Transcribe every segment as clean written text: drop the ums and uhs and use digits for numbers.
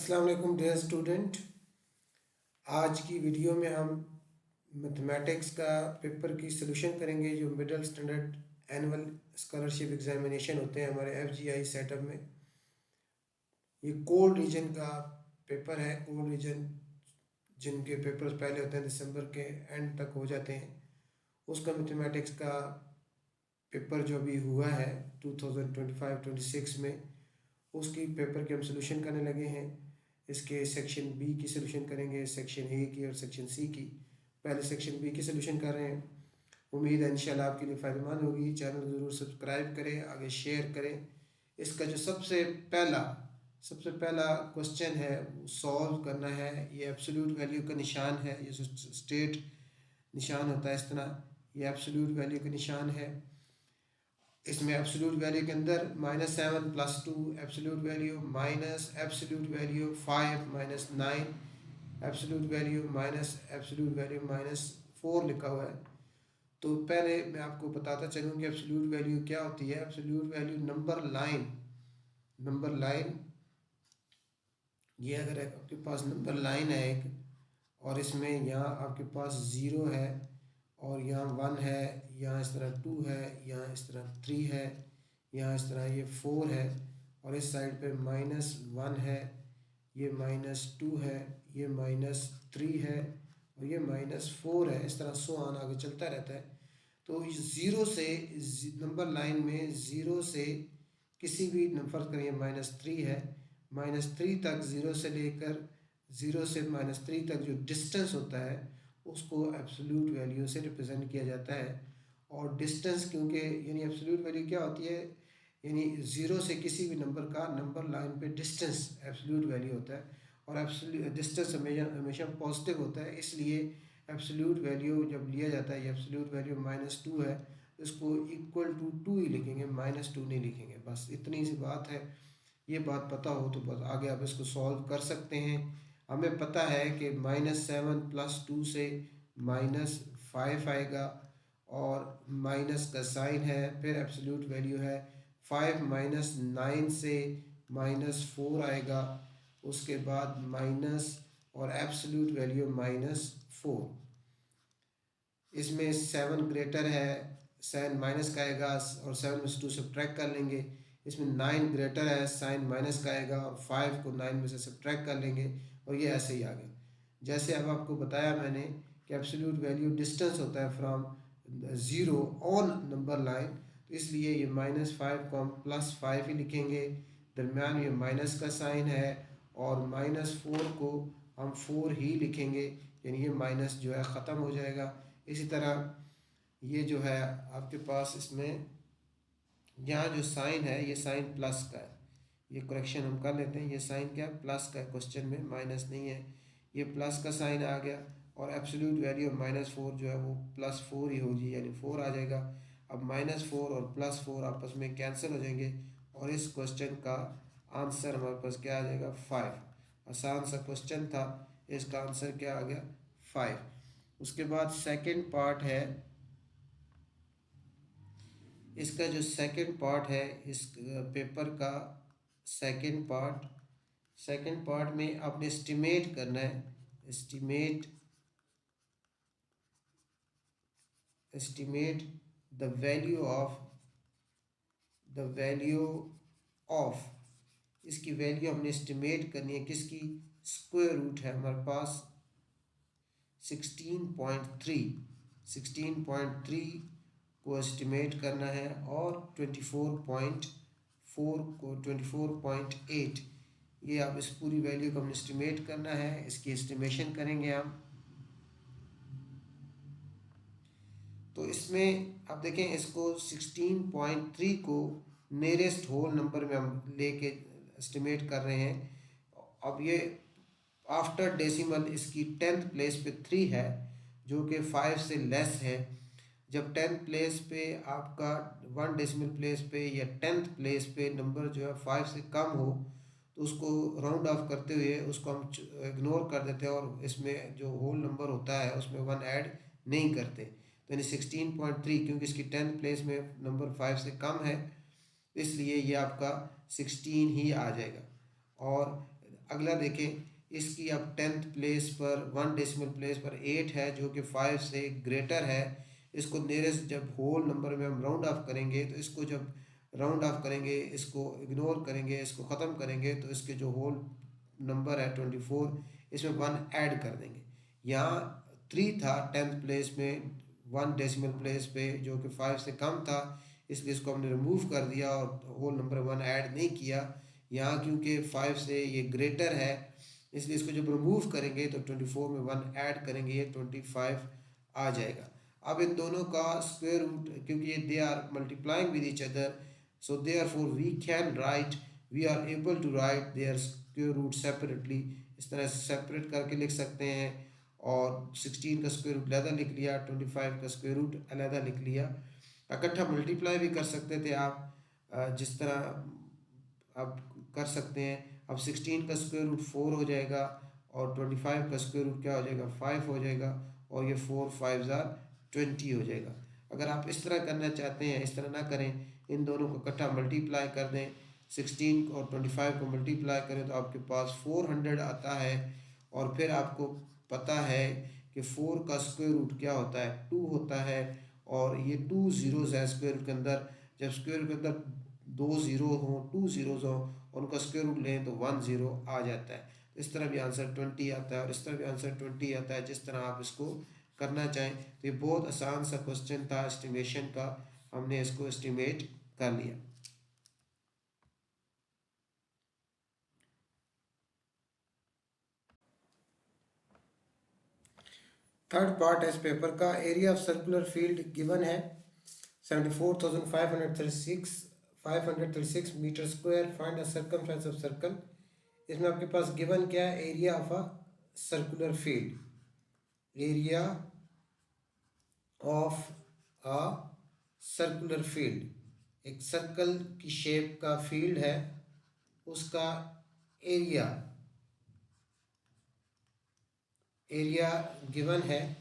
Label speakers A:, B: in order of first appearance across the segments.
A: अस्सलाम वालेकुम dear student. आज की वीडियो में हम मैथमेटिक्स का पेपर की सॉल्यूशन करेंगे जो middle standard annual scholarship examination होते हैं हमारे एफजीआई सेटअप में। ये कोल्ड रीजन का पेपर है। कोल्ड रीजन जिनके पेपर्स पहले होते हैं दिसंबर के एंड तक हो जाते हैं, उसका मैथमेटिक्स का पेपर जो अभी हुआ है 2025-26 में, उसकी पेपर के हम सॉल्यूशन करने लगे हैं। इसके सेक्शन बी की सॉल्यूशन करेंगे, सेक्शन ए की और सेक्शन सी की। पहले सेक्शन बी की सॉल्यूशन कर रहे हैं। उम्मीद है इंशाल्लाह आपके लिए फ़ायदेमंद होगी। चैनल ज़रूर सब्सक्राइब करें, आगे शेयर करें। इसका जो सबसे पहला क्वेश्चन है वो सॉल्व करना है। ये एब्सोल्यूट वैल्यू का निशान है, ये स्टेट निशान होता है इस तरह, ये एब्सोल्यूट वैल्यू का निशान है। इसमें एब्सोल्यूट वैल्यू के अंदर -7 + 2 absolute value minus absolute value 5 - 9 absolute value minus absolute value -4 लिखा हुआ है। तो पहले मैं आपको बताता चलूँ कि एब्सोल्यूट वैल्यू क्या होती है। एब्सोल्यूट वैल्यू नंबर लाइन ये अगर आपके पास नंबर लाइन है एक, और इसमें यहाँ आपके पास 0 है और यहाँ 1 है, यहाँ इस तरह 2 है, यहाँ इस तरह 3 है, यहाँ इस तरह ये 4 है, और इस साइड पे -1 है, ये -2 है, ये -3 है और ये -4 है। इस तरह सो ऑन आगे चलता रहता है। तो ज़ीरो से नंबर लाइन में ज़ीरो से किसी भी नंबर करिए -3 है, -3 तक ज़ीरो से लेकर ज़ीरो से -3 तक जो डिस्टेंस होता है उसको एब्सोल्यूट वैल्यू से रिप्रेजेंट किया जाता है। और डिस्टेंस क्योंकि यानी एब्सोल्यूट वैल्यू क्या होती है, यानी ज़ीरो से किसी भी नंबर का नंबर लाइन पे डिस्टेंस एब्सोल्यूट वैल्यू होता है। और एब्सोल्यूट डिस्टेंस हमेशा पॉजिटिव होता है, इसलिए एब्सोल्यूट वैल्यू जब लिया जाता है, ये एब्सोल्यूट वैल्यू -2 है, इसको इक्वल टू 2 ही लिखेंगे, -2 नहीं लिखेंगे। बस इतनी सी बात है। ये बात पता हो तो बस आगे आप इसको सॉल्व कर सकते हैं। हमें पता है कि -7 + 2 से -5 आएगा और माइनस का साइन है, फिर एब्सोल्यूट वैल्यू है 5 - 9 से -4 आएगा, उसके बाद माइनस और एब्सोल्यूट वैल्यू -4। इसमें 7 ग्रेटर है, साइन माइनस का आएगा और 7 में से 2 सब्ट्रैक्ट कर लेंगे। इसमें 9 ग्रेटर है, साइन माइनस का आएगा और 5 को 9 में से सब्ट्रैक्ट कर लेंगे, और ये ऐसे ही आगे। जैसे अब आपको बताया मैंने कि एब्सोल्यूट वैल्यू डिस्टेंस होता है from zero on number line, तो इसलिए ये -5 को हम +5 ही लिखेंगे। दरमियान ये माइनस का साइन है और -4 को हम 4 ही लिखेंगे, यानी ये माइनस जो है ख़त्म हो जाएगा। इसी तरह ये जो है आपके पास इसमें यहाँ जो साइन है ये साइन प्लस का है, ये करेक्शन हम कर लेते हैं। ये साइन क्या है, प्लस का है, क्वेश्चन में माइनस नहीं है। ये प्लस का साइन आ गया और एब्सोल्यूट वैल्यू -4 जो है वो +4 ही होगी, यानी 4 आ जाएगा। अब -4 और +4 आपस में कैंसिल हो जाएंगे और इस क्वेश्चन का आंसर हमारे पास क्या आ जाएगा, 5। आसान सा क्वेश्चन था, इसका आंसर क्या आ गया, 5। उसके बाद सेकंड पार्ट है, इसका जो सेकंड पार्ट है इस पेपर का सेकंड पार्ट में आपने एस्टिमेट करना है। एस्टिमेट द वैल्यू ऑफ इसकी वैल्यू हमने एस्टिमेट करनी है किसकी, स्क्वायर रूट है हमारे पास 16.3 को एस्टिमेट करना है, और 24.4 को 24.8, ये आप इस पूरी वैल्यू को हमने एस्टिमेट करना है। इसकी एस्टिमेशन करेंगे हम। तो इसमें आप देखें, इसको 16.3 को नियरेस्ट होल नंबर में हम लेके एस्टिमेट कर रहे हैं। अब ये आफ्टर डेसिमल इसकी 10th प्लेस पे 3 है, जो कि 5 से लेस है। जब 10th प्लेस पे आपका 1 डेसिमल प्लेस पे या 10th प्लेस पे नंबर जो है 5 से कम हो, तो उसको राउंड ऑफ करते हुए उसको हम इग्नोर कर देते हैं और इसमें जो होल नंबर होता है उसमें 1 ऐड नहीं करते। तो यानी 16.3, क्योंकि इसकी 10th प्लेस में नंबर 5 से कम है, इसलिए ये आपका 16 ही आ जाएगा। और अगला देखें, इसकी अब 10th प्लेस पर 1 डेसिमल प्लेस पर 8 है जो कि 5 से ग्रेटर है। इसको नियरेस्ट जब होल नंबर में हम राउंड ऑफ करेंगे तो इसको जब राउंड ऑफ करेंगे, इसको इग्नोर करेंगे, इसको ख़त्म करेंगे तो इसके जो होल नंबर है 24, इसमें 1 ऐड कर देंगे। यहाँ 3 था 10th प्लेस में 1 डेसिमल प्लेस पे जो कि 5 से कम था, इसलिए इसको हमने रिमूव कर दिया और होल नंबर 1 ऐड नहीं किया। यहाँ क्योंकि 5 से ये ग्रेटर है इसलिए इसको जब रिमूव करेंगे तो 24 में 1 ऐड करेंगे, ये 25 आ जाएगा। अब इन दोनों का स्क्वायर रूट, क्योंकि ये they are multiplying with each other, so therefore we can write, we are able to write their square root separately. इस तरह से सेपरेट करके लिख सकते हैं और 16 का स्क्वायर रूट अलहदा लिख लिया, 25 का स्क्वायर रूट अलहदा लिख लिया। इकट्ठा मल्टीप्लाई भी कर सकते थे आप, जिस तरह आप कर सकते हैं। अब 16 का स्क्वायर रूट 4 हो जाएगा और 25 का स्क्वायर रूट क्या हो जाएगा, 5 हो जाएगा और ये 4 5 20 हो जाएगा। अगर आप इस तरह करना चाहते हैं, इस तरह ना करें, इन दोनों को इकट्ठा मल्टीप्लाई कर दें, 16 और 25 को मल्टीप्लाई करें तो आपके पास 400 आता है। और फिर आपको पता है कि 4 का स्क्वायर रूट क्या होता है, 2 होता है और ये 2 ज़ीरोज़ है स्क्वायर रूट के अंदर। जब स्क्वायर रूट के अंदर 2 ज़ीरो हों, 2 ज़ीरोज़ हों और उनका स्क्वायर रूट लें तो 1 ज़ीरो आ जाता है। इस तरह भी आंसर 20 आता है और इस तरह भी आंसर 20 आता है। जिस तरह आप इसको करना चाहें, तो ये बहुत आसान सा क्वेश्चन था एस्टिमेशन का, हमने इसको एस्टिमेट कर लिया। थर्ड पार्ट है इस पेपर का, area of circular field given है 74,536 metre square, find the circumference of circle. इसमें आपके पास गिवन क्या है, area of a circular field, area of a circular field, एक सर्कल की शेप का फील्ड है, उसका एरिया एरिया गिवन है,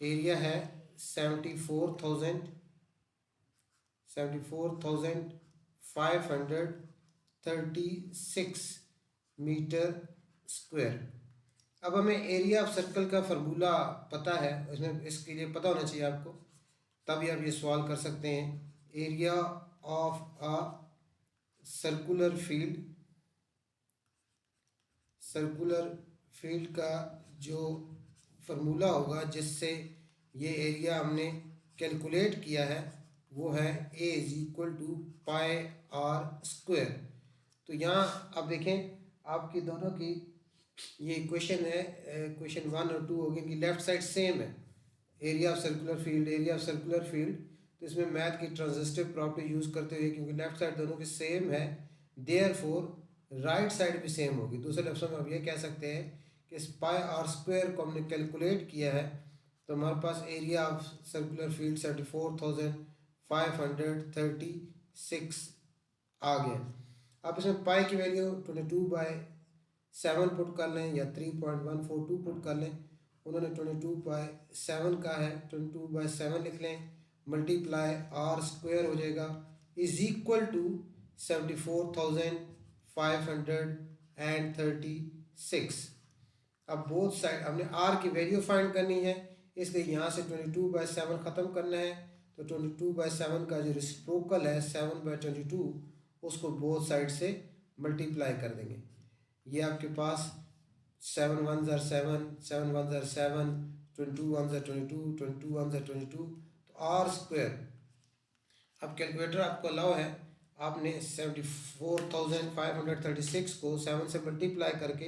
A: एरिया है 74,536 मीटर स्क्वायर। अब हमें एरिया ऑफ सर्कल का फार्मूला पता है, इसमें इसके लिए पता होना चाहिए आपको, तभी आप ये सवाल कर सकते हैं। Area of a circular field का जो फार्मूला होगा जिससे ये एरिया हमने कैलकुलेट किया है वो है A is equal to pi R square. तो यहाँ आप देखें आपकी दोनों की ये इक्वेशन है, इक्वेशन 1 और 2 हो गई कि लेफ्ट साइड सेम है, एरिया ऑफ सर्कुलर फील्ड। तो इसमें मैथ की ट्रांजिस्टिव प्रॉपर्टी यूज़ करते हुए, क्योंकि लेफ्ट साइड दोनों की सेम है, देयरफॉर राइट साइड भी सेम होगी। दूसरे लफ्ज़ों में आप ये कह सकते हैं कि इस पाई आर स्क्वायर को हमने कैलकुलेट किया है तो हमारे पास एरिया ऑफ सर्कुलर फील्ड 74,536 आ गया। अब इसमें पाई की वैल्यू 22/7 पुट कर लें या 3.142 पुट कर लें। उन्होंने 22/7 का है, 22/7 लिख लें, मल्टीप्लाई आर स्क्वायर हो जाएगा इज इक्वल टू 74,536। अब बोथ साइड हमने आर की वैल्यू फाइंड करनी है, इसलिए यहाँ से 22/7 ख़त्म करना है। तो 22/7 का जो रिसिप्रोकल है 7/22 उसको बोथ साइड से मल्टीप्लाई कर देंगे। ये आपके पास 7 1 ज़र 7, 7 1 ज़र 7, 22 1 ज़र 22, 22 1 ज़र 22, तो आर स्क्वायर। अब कैलकुलेटर आपको अलाउ है, आपने 74,536 को 7 से मल्टीप्लाई करके,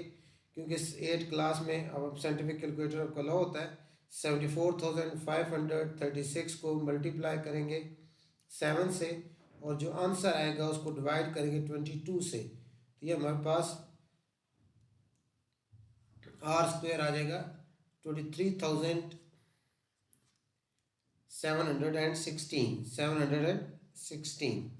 A: क्योंकि 8 क्लास में अब साइंटिफिक कैलकुलेटर आपको अलाउ होता है, 74,536 को मल्टीप्लाई करेंगे 7 से और जो आंसर आएगा उसको डिवाइड करेंगे 22 से, तो ये हमारे पास आर स्क्वायर आ जाएगा 23,716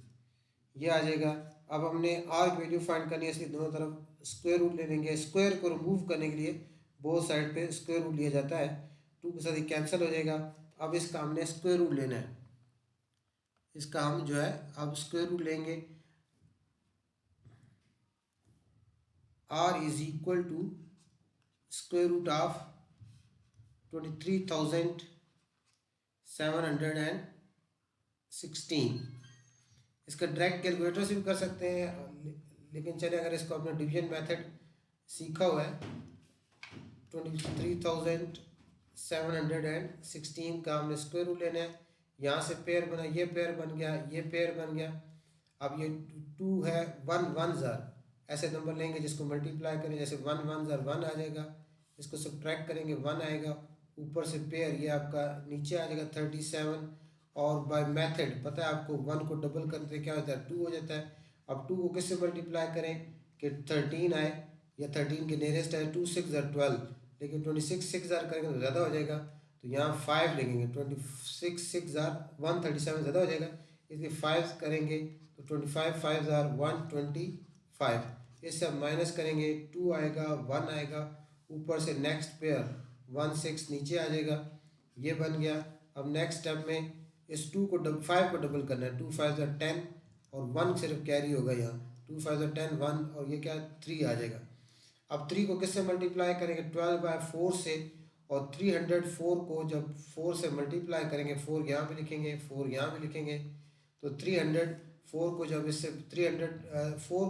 A: ये आ जाएगा। अब हमने आर की वैल्यू फाइंड करनी है, इसलिए दोनों तरफ स्क्वायर रूट ले लेंगे। स्क्वायर को रिमूव करने के लिए बोथ साइड पे स्क्वायर रूट लिया जाता है, 2 के साथ ही कैंसिल हो जाएगा। अब इसका हमने स्क्वायर रूट लेना है, इसका हम जो है अब स्क्वायर रूट लेंगे। r is equal to square root of 23,716। इसका डायरेक्ट कैलकुलेटर से भी कर सकते हैं, लेकिन चले अगर इसको अपना डिवीजन मेथड सीखा हुआ है 23,716 का हमने स्क्वायर रूट लेना है। यहाँ से पेयर बना, ये पेयर बन गया, ये पेयर बन गया। अब ये 2 है, 1 1 ज़ार ऐसे नंबर लेंगे जिसको मल्टीप्लाई करें, जैसे 1 1 ज़ार 1 आ जाएगा, इसको सब्ट्रैक्ट करेंगे 1 आएगा, ऊपर से पेयर ये आपका नीचे आ जाएगा 37। और बाय मेथड पता है आपको 1 को डबल करते क्या होता है 2 हो जाता है। अब 2 को किससे मल्टीप्लाई करें कि 13 आए या 13 के नियरेस्ट आए, 2 6 ज़ार 12, लेकिन 26 6 ज़ार करेंगे तो ज़्यादा हो जाएगा, तो यहाँ 5 लिखेंगे, 26 6 ज़ार 137 ज़्यादा हो जाएगा, इसलिए 5 करेंगे तो 25 5 ज़ार 125। इससे अब माइनस करेंगे 2 आएगा 1 आएगा, ऊपर से नेक्स्ट पेयर 1 6 नीचे आ जाएगा, ये बन गया। अब नेक्स्ट स्टेप में इस 5 को डबल करना है, 2 5 ज़ार 10 और 1 सिर्फ कैरी होगा यहाँ, 2 5 ज़ार 10 1 और ये क्या 3 आ जाएगा। अब 3 को किससे मल्टीप्लाई करेंगे 12/4 से, और 304 को जब 4 से मल्टीप्लाई करेंगे, 4 यहाँ पे लिखेंगे 4 यहाँ पे लिखेंगे, तो 304 को जब इससे 304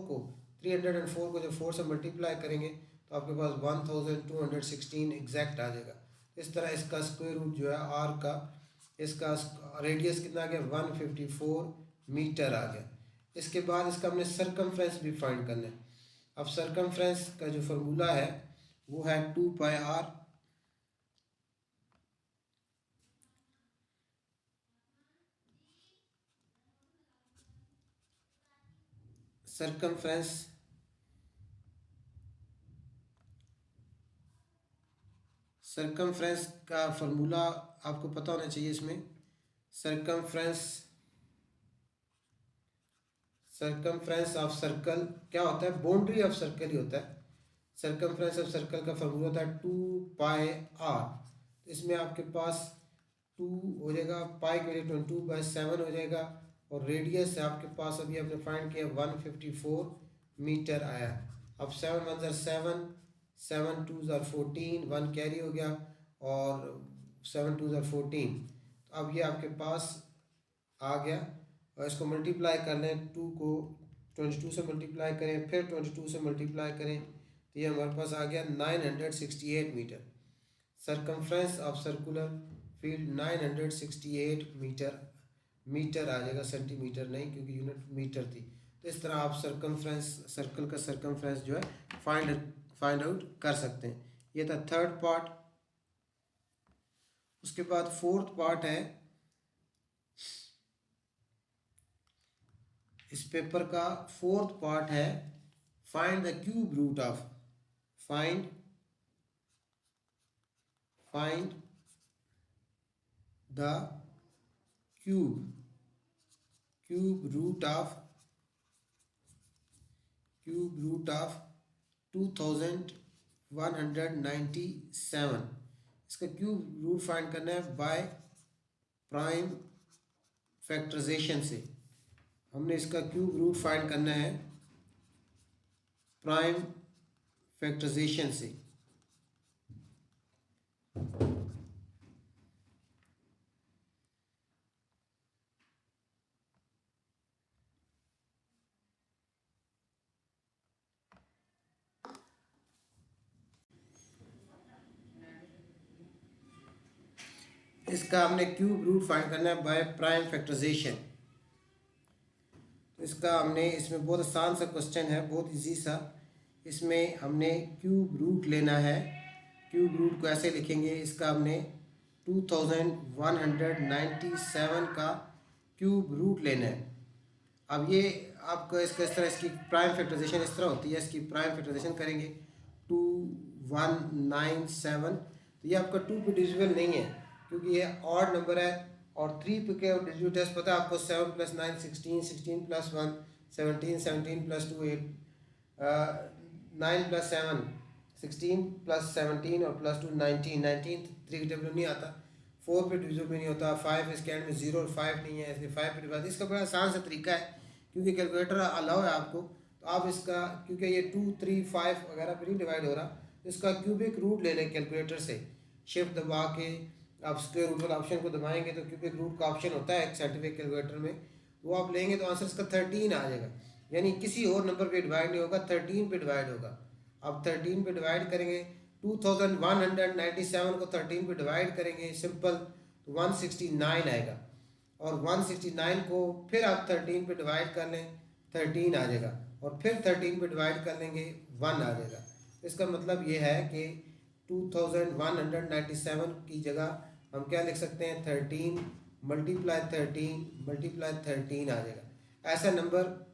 A: को जब 4 से मल्टीप्लाई करेंगे तो आपके पास 1216 एग्जैक्ट आ जाएगा। इस तरह इसका स्क्वायर रूट जो है आर का, इसका रेडियस कितना आ गया 154 मीटर आ गया। इसके बाद इसका हमने सरकमफ्रेंस भी फाइंड करना है। अब सरकमफ्रेंस का जो फार्मूला है वो है 2 पाई आर सरकमफ्रेंस का फार्मूला आपको पता होना चाहिए। इसमें सरकमफ्रेंस ऑफ सर्कल क्या होता है, बाउंड्री ऑफ सर्कल ही होता है। सरकमफ्रेंस ऑफ सर्कल का फार्मूला होता है 2 पाई आर। इसमें आपके पास 2 हो जाएगा, पाई के लिए 22/7 हो जाएगा, और रेडियस आपके पास अभी आपने फाइंड किया 154 मीटर आया। अब 7 1 7 7 2 14, 1 कैरी हो गया, और 7 2 14। तो अब ये आपके पास आ गया, और इसको मल्टीप्लाई कर लें, 2 को 22 से मल्टीप्लाई करें, फिर 22 से मल्टीप्लाई करें, तो ये हमारे पास आ गया 968 metre. Circumference of circular field 968 metre आ जाएगा, सेंटीमीटर नहीं, क्योंकि यूनिट मीटर थी। तो इस तरह आप सर्कल का सरकमफ्रेंस जो है फाइंड आउट कर सकते हैं। ये था थर्ड पार्ट। उसके बाद फोर्थ पार्ट है इस पेपर का, फोर्थ पार्ट है find the cube root of find the cube root of 2197। इसका क्यूब रूट फाइंड करना है बाय प्राइम फैक्टराइजेशन से। हमने इसका क्यूब रूट फाइंड करना है प्राइम फैक्टराइजेशन से। इसका हमने क्यूब रूट फाइंड करना है बाय प्राइम फैक्टराइजेशन। इसमें बहुत आसान सा क्वेश्चन है, बहुत इजी सा। इसमें हमने क्यूब रूट लेना है। क्यूब रूट को ऐसे लिखेंगे, इसका हमने 2197 का क्यूब रूट लेना है। अब ये आपको इसका इस तरह, इसकी प्राइम फैक्टराइजेशन इस तरह होती है। इसकी प्राइम फैक्टराइजेशन करेंगे 2197, तो ये आपका 2 पे डिविजिबल नहीं है क्योंकि ये ऑड नंबर है, और 3 पे के डिविजिबल टेस्ट पता है आपको 7 + 9 16, 16 + 1 17, 17 + 2 8, 9 + 7 16 + 17 और +2 19, 19 3 के टेबल नहीं आता, 4 पे डिविजिबल भी नहीं होता, 5 इसके एंड में 0 और 5 नहीं है, इसलिए 5 पे डिवाइड। इसका बड़ा आसान सा तरीका है, क्योंकि कैलकुलेटर अलाउ है आपको, तो तो आप इसका, क्योंकि ये 2, 3, 5 वगैरह पे नहीं डिवाइड हो रहा, तो इसका क्यूबिक रूट ले लें कैलकुलेटर से, शिफ्ट दबा के आप स्क्वायर रूट वाला ऑप्शन को दबाएंगे तो क्यूबिक रूट का ऑप्शन होता है एक साइंटिफिक कैलकुलेटर में, वो आप लेंगे तो आंसर इसका 13 आ जाएगा। यानी किसी और नंबर पे डिवाइड नहीं होगा, 13 पे डिवाइड होगा। अब 13 पे डिवाइड करेंगे, 2197 को 13 पे डिवाइड करेंगे सिंपल, तो 169 आएगा। और 169 को फिर आप 13 पे डिवाइड कर लें, 13 आ जाएगा। और फिर 13 पे डिवाइड कर लेंगे, 1 आ जाएगा। इसका मतलब ये है कि 2197 की जगह हम क्या लिख सकते हैं, 13 मल्टीप्लाई 13 आ जाएगा। ऐसा नंबर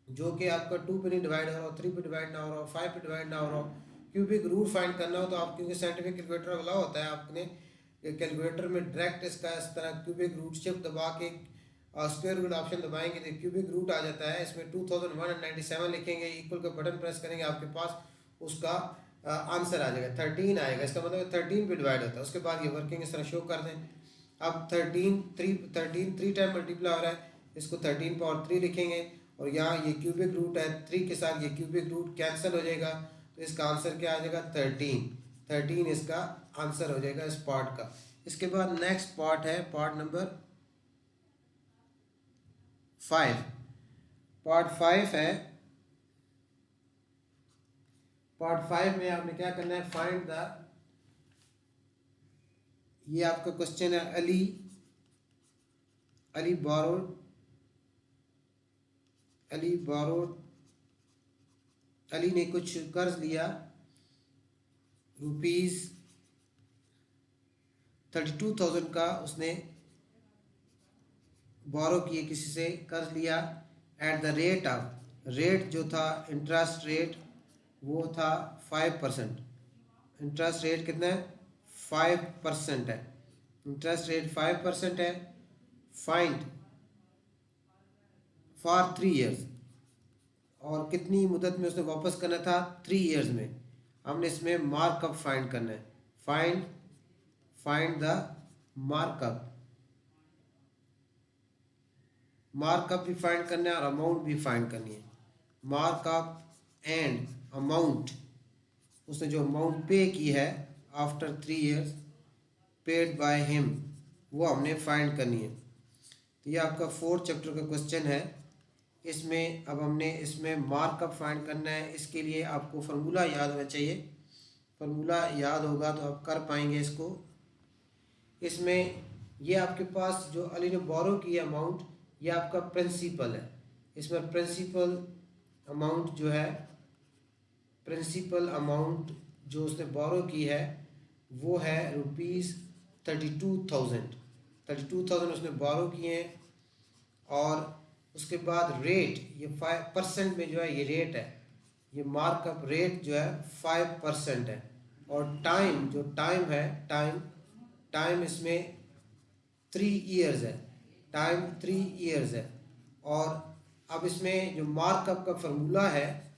A: जो कि आपका 2 पे नहीं डिवाइड हो रहा हो, 3 पे डिवाइड ना हो रहा हो, 5 पे डिवाइड ना हो रहा हो, क्यूबिक रूट फाइंड करना हो, तो आप, क्योंकि साइंटिफिक कैलकुलेटर वाला होता है, आपने कैलकुलेटर में डायरेक्ट इसका इस तरह क्यूबिक रूट शिफ्ट दबा के स्क्वायर रूट ऑप्शन दबाएंगे तो क्यूबिक रूट आ जाता है। इसमें 2197 लिखेंगे, इक्वल का बटन प्रेस करेंगे, आपके पास उसका आंसर आ जाएगा, 13 आएगा। इसका मतलब 13 पे डिवाइड होता है। उसके बाद ये वर्किंग इस तरह शो कर दें। अब 13 3 टाइम मल्टीप्लाई हो रहा है, इसको 13 पावर 3 लिखेंगे, और यहाँ ये क्यूबिक रूट है, 3 के साथ ये क्यूबिक रूट कैंसिल हो जाएगा, तो इसका आंसर क्या आ जाएगा, 13 इसका आंसर हो जाएगा इस पार्ट का। इसके बाद नेक्स्ट पार्ट है पार्ट नंबर 5। पार्ट 5 है, पार्ट 5 में आपने क्या करना है, फाइंड द, ये आपका क्वेश्चन है, अली बोरोड, अली ने कुछ कर्ज लिया ₹32,000 का, उसने बोरो किए, किसी से कर्ज लिया, at the rate of, rate जो था इंटरेस्ट रेट वो था 5%। इंटरेस्ट रेट कितना है, 5% है। इंटरेस्ट रेट 5% है। फाइंड फॉर 3 ईयर्स, और कितनी मुद्दत में उसने वापस करना था, 3 ईयर्स में। हमने इसमें मार्कअप फाइंड करना है, फाइंड द मार्कअप, मार्कअप भी फाइंड करना है और अमाउंट भी फाइंड करनी है। मार्कअप एंड अमाउंट, उसने जो अमाउंट पे की है after 3 years paid by him, वो हमने फाइंड करनी है। तो ये आपका 4th चैप्टर का क्वेश्चन है। इसमें अब हमने इसमें मार्कअप फाइंड करना है। इसके लिए आपको फार्मूला याद होना चाहिए, फार्मूला याद होगा तो आप कर पाएंगे इसको। इसमें ये आपके पास जो अली ने बोरो की अमाउंट, ये आपका प्रिंसिपल है। इसमें प्रिंसिपल अमाउंट जो है, प्रिंसिपल अमाउंट जो उसने बोरो की है वो है ₹32,000। 32,000 उसने बोरो किए हैं। और उसके बाद रेट, ये 5% में जो है ये रेट है, ये मार्कअप रेट जो है 5% है। और टाइम, जो टाइम है, टाइम इसमें 3 ईयर्स है, टाइम 3 ईयर्स है। और अब इसमें जो मार्कअप का फार्मूला है,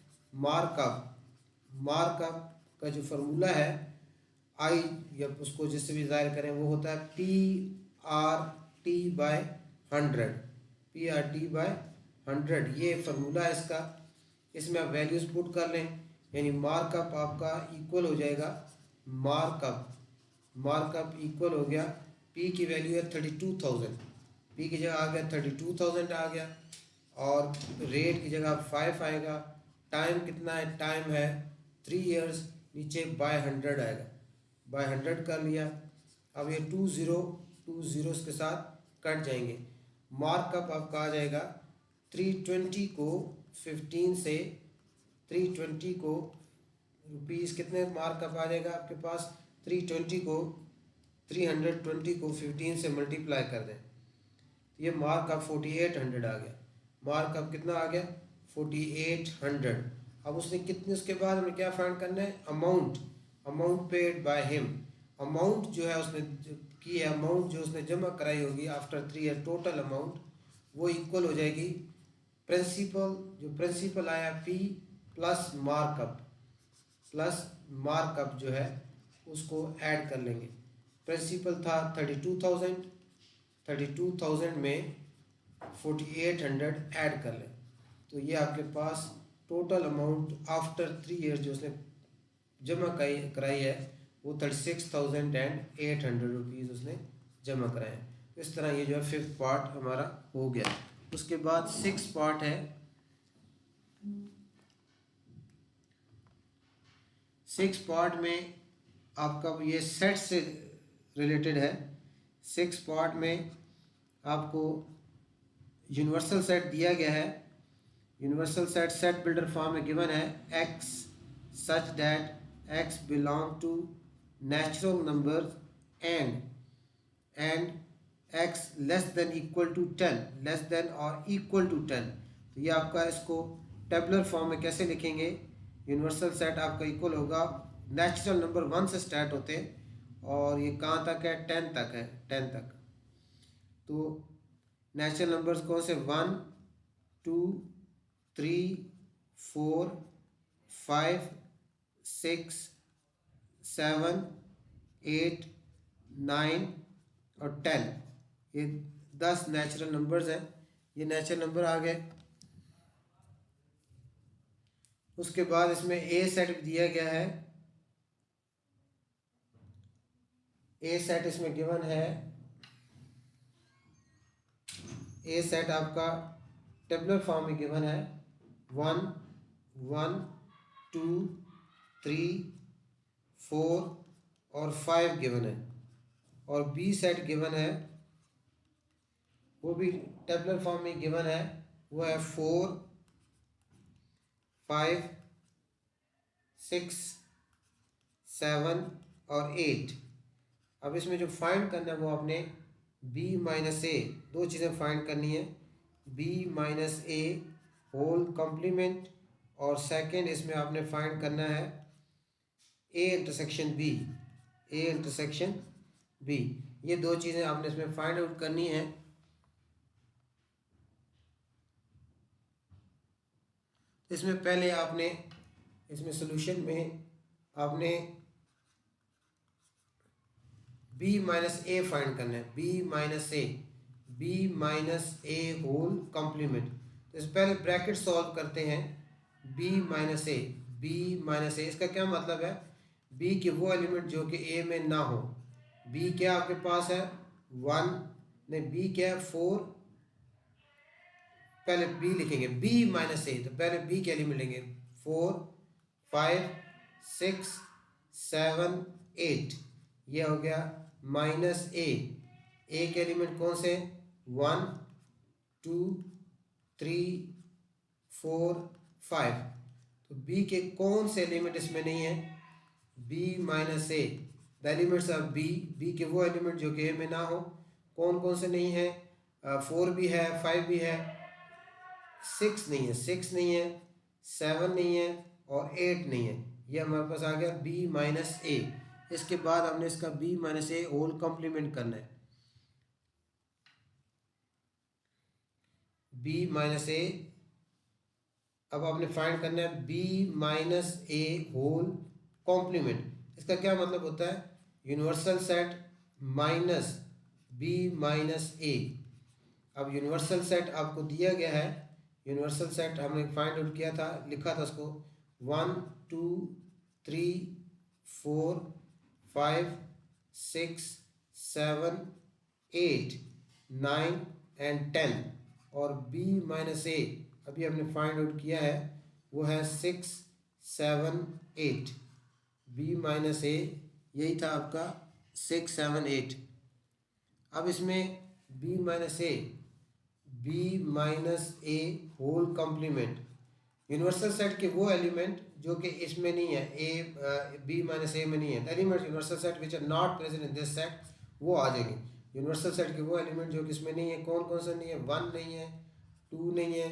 A: मार्कअप का जो फार्मूला है, आई या उसको जिससे भी जाहिर करें, वो होता है PRT/100, PRT/100, ये फार्मूला है इसका। इसमें आप वैल्यूज़ पुट कर लें, यानी मार्कअप आपका इक्वल हो जाएगा, मार्कअप इक्वल हो गया, P की वैल्यू है 32,000, P की जगह आ गया 32,000 आ गया, और रेट की जगह 5 आएगा। टाइम कितना है, टाइम है 3 ईयर्स, नीचे बाय 100 आएगा, बाय 100 कर लिया। अब ये 2 ज़ीरोस के साथ कट जाएंगे। मार्कअप आपका आ जाएगा 320 को 15 से, 320 को रुपीज़ कितने मार्कअप आ जाएगा आपके पास, 320 को 15 से मल्टीप्लाई कर दें, ये मार्कअप 4800 आ गया। मार्कअप कितना आ गया, 4800। अब उसने कितने, उसके बाद हमें क्या फाइंड करना है, amount paid by him. Amount जो है उसने की है, अमाउंट जो उसने जमा कराई होगी आफ्टर 3 ईयर, टोटल अमाउंट वो इक्वल हो जाएगी प्रिंसिपल, जो प्रिंसिपल आया P प्लस मार्कअप जो है उसको ऐड कर लेंगे। प्रिंसिपल था 32,000 में 4800 ऐड कर लें, तो ये आपके पास टोटल अमाउंट आफ्टर 3 ईयर्स जो उसने जमा कराई है वो 36,800 उसने जमा कराए। तो इस तरह ये जो है 5th पार्ट हमारा हो गया। उसके बाद 6th पार्ट है। 6th पार्ट में आपका ये सेट से रिलेटेड है। 6th पार्ट में आपको यूनिवर्सल सेट दिया गया है। यूनिवर्सल सेट बिल्डर फॉर्म में गिवन है x such that x belong to natural numbers and x less than equal to 10, less than और इक्वल टू 10। तो ये आपका इसको टेबुलर फॉर्म में कैसे लिखेंगे? यूनिवर्सल सेट आपका इक्वल होगा, नेचुरल नंबर 1 से स्टार्ट होते हैं और ये कहाँ तक है? 10 तक है, 10 तक। तो नेचुरल नंबर्स कौन से? 1 2 3 4 5 6 7 8 9 और 10, ये 10 नेचुरल नंबर्स हैं। ये नेचुरल नंबर आ गए। उसके बाद इसमें ए सेट दिया गया है। ए सेट इसमें गिवन है। ए सेट आपका टेबुलर फॉर्म में गिवन है। 1 1 2 3 4 और 5 गिवन है। और बी सेट गिवन है, वो भी टेबुलर फॉर्म में गिवन है। वो है 4 5 6 7 और 8। अब इसमें जो फाइंड करना है वो आपने b माइनस ए, दो चीज़ें फाइंड करनी है, b minus A whole complement, और सेकंड इसमें आपने फाइंड करना है a intersection b, a intersection b। ये दो चीज़ें आपने इसमें फाइंड आउट करनी है। इसमें पहले आपने इसमें सोल्यूशन में आपने b माइनस ए फाइंड करना है, b minus A whole complement. तो इस पहले ब्रैकेट सॉल्व करते हैं। b माइनस ए, इसका क्या मतलब है? b के वो एलिमेंट जो कि a में ना हो। b क्या आपके पास है? 1 नहीं, b क्या है? 4। पहले b लिखेंगे, b माइनस ए, तो पहले b के एलिमेंट लेंगे 4 5 6 7 8। ये हो गया माइनस ए। ए के एलिमेंट कौन से? 1 2 3 4 5। तो बी के कौन से एलिमेंट इसमें नहीं है? B minus A, the elements of B, B के वो एलिमेंट जो कि ए में ना हो। कौन कौन से नहीं है? 4 भी है, 5 भी है, 6 नहीं है, 7 नहीं है और 8 नहीं है। ये हमारे पास आ गया b माइनस ए। इसके बाद हमने इसका b minus A whole complement करना है। b माइनस ए, अब आपने फाइंड करना है b minus A whole complement. इसका क्या मतलब होता है? Universal set minus b minus A. अब यूनिवर्सल सेट आपको दिया गया है। यूनिवर्सल सेट हमने फाइंड आउट किया था, लिखा था उसको 1 2 3 4 5 6 7 8 9 एंड 10। और b माइनस ए अभी हमने फाइंड आउट किया है, वो है 6 7 8। b माइनस ए यही था आपका 6 7 8। अब इसमें b minus A whole complement, universal set के वो एलिमेंट जो कि इसमें नहीं है, ए बी माइनस ए में नहीं है, element universal set which are not present in this set, वो आ जाएंगे। यूनिवर्सल सेट के वो एलिमेंट जो कि इसमें नहीं है, कौन कौन सा नहीं है? 1 नहीं है, 2 नहीं है,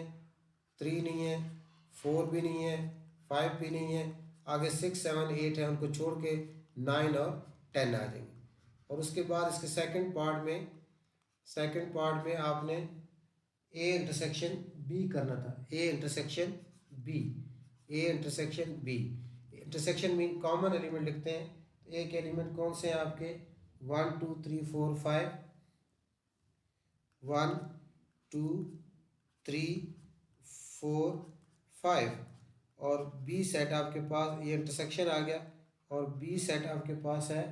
A: 3 नहीं है, 4 भी नहीं है, 5 भी नहीं है, आगे 6 7 8 है, उनको छोड़ के 9 और 10 आ जाएंगे। और उसके बाद इसके सेकंड पार्ट में आपने ए इंटरसेक्शन बी करना था। A intersection B, intersection mean common element लिखते हैं। तो ए के एलिमेंट कौन से हैं आपके? 1 2 3 4 5, 1 2 3 4 5। और बी सेट आपके पास ये इंटरसेक्शन आ गया, और बी सेट आपके पास है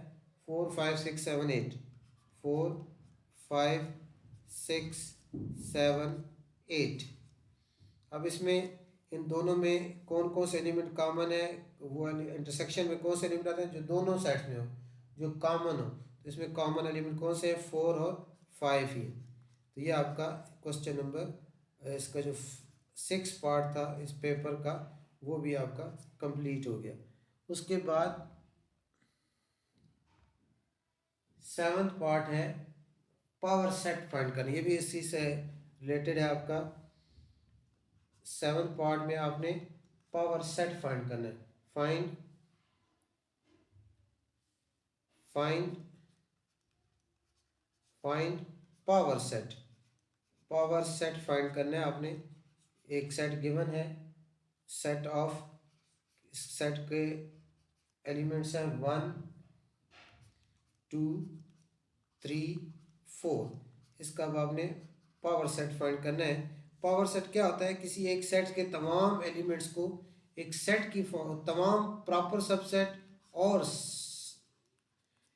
A: 4 5 6 7 8, 4 5 6 7 8। अब इसमें इन दोनों में कौन कौन से एलिमेंट कॉमन है, वो इंटरसेक्शन में कौन से एलिमेंट आते हैं जो दोनों सेट्स में हो, जो कॉमन हो। तो इसमें कॉमन एलिमेंट कौन से हैं, 4 और 5 ही है। तो ये आपका क्वेश्चन नंबर, इसका जो 6 पार्ट था इस पेपर का, वो भी आपका कंप्लीट हो गया। उसके बाद 7th पार्ट है पावर सेट फाइंड करना, ये भी इसी से रिलेटेड है आपका। 7th पार्ट में आपने पावर सेट फाइंड करना है। Find find find power set, power set find करना है आपने। एक सेट गिवन है, सेट ऑफ, सेट के एलिमेंट्स हैं 1 2 3 4। इसका अब आपने पावर सेट फाइंड करना है। पावर सेट क्या होता है, किसी एक सेट के तमाम एलिमेंट्स को एक सेट की तमाम प्रॉपर सबसेट और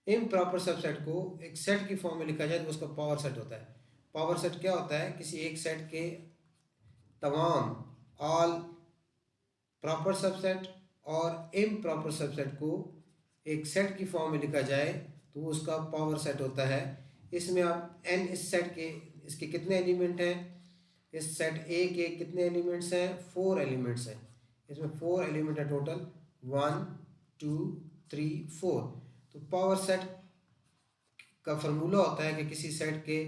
A: इम्प्रॉपर सबसेट को एक सेट की फॉर्म में लिखा जाए तो उसका पावर सेट होता है। पावर सेट क्या होता है, किसी एक सेट के तमाम ऑल प्रॉपर सबसेट और इम्प्रॉपर सबसेट को एक सेट की फॉर्म में लिखा जाए तो उसका पावर सेट होता है। इसमें आप n इस सेट के, इसके कितने एलिमेंट हैं, इस सेट ए के कितने एलिमेंट्स हैं, 4 एलिमेंट्स हैं। इसमें 4 एलिमेंट है टोटल, 1 2 3 4। तो पावर सेट का फार्मूला होता है कि किसी सेट के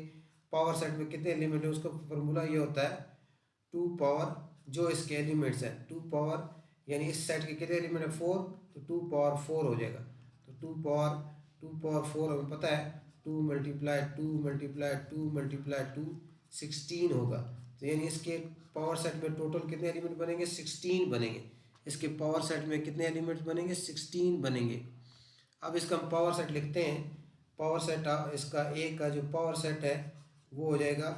A: पावर सेट में कितने एलिमेंट है, उसका फार्मूला ये होता है 2 पावर जो इसके एलिमेंट्स हैं, 2 पावर यानी इस सेट के कितने एलिमेंट है 4, तो 2 पावर 4 हो जाएगा। तो 2 पावर 4 हमें पता है, 2 मल्टीप्लाई 2 मल्टीप्लाई 2 मल्टीप्लाई 2 16 होगा। तो यानी इसके पावर सेट में टोटल कितने एलिमेंट बनेंगे, 16 बनेंगे। इसके पावर सेट में कितने एलिमेंट्स बनेंगे, 16 बनेंगे। अब इसका हम पावर सेट लिखते हैं। पावर सेट इसका ए का जो पावर सेट है वो हो जाएगा,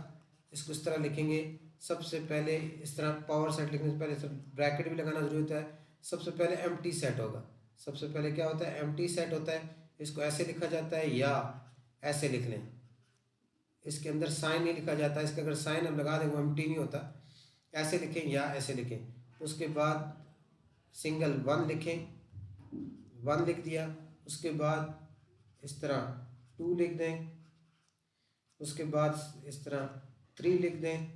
A: इसको इस तरह लिखेंगे। सबसे पहले इस तरह पावर सेट लिखने से पहले इस ब्रैकेट भी लगाना जरूरी होता है। सबसे पहले एम्प्टी सेट होगा, सबसे पहले क्या होता है, एम्प्टी सेट होता है। इसको ऐसे लिखा जाता है या ऐसे लिख लें, इसके अंदर साइन नहीं लिखा जाता, इसके अगर साइन हम लगा दें वो एम्प्टी नहीं होता। ऐसे लिखें या ऐसे लिखें। उसके बाद सिंगल 1 लिखें, 1 लिख दिया। उसके बाद इस तरह 2 लिख दें, उसके बाद इस तरह 3 लिख दें,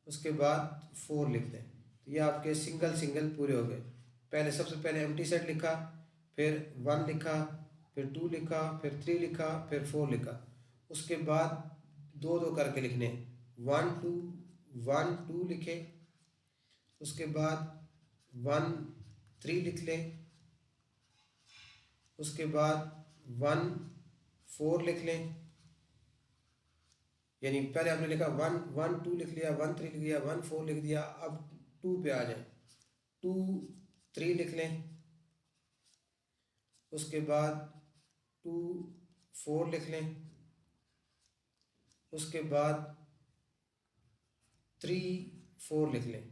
A: उसके बाद 4 लिख दें। तो ये आपके सिंगल सिंगल पूरे हो गए। पहले सबसे पहले एम्प्टी सेट लिखा, फिर 1 लिखा, फिर 2 लिखा, फिर 3 लिखा, फिर 4 लिखा। उसके बाद 2 2 करके लिखने, 1 2 1 2 लिखे। उसके बाद 1 3 लिख लें। उसके बाद 1 4 लिख लें, यानी पहले आपने लिखा 1 1 2 लिख लिया, 1 3 लिख दिया, 1 4 लिख दिया। अब 2 पे आ जाए, 2 3 लिख लें। उसके बाद 2 4 लिख लें। उसके बाद 3 4 लिख लें।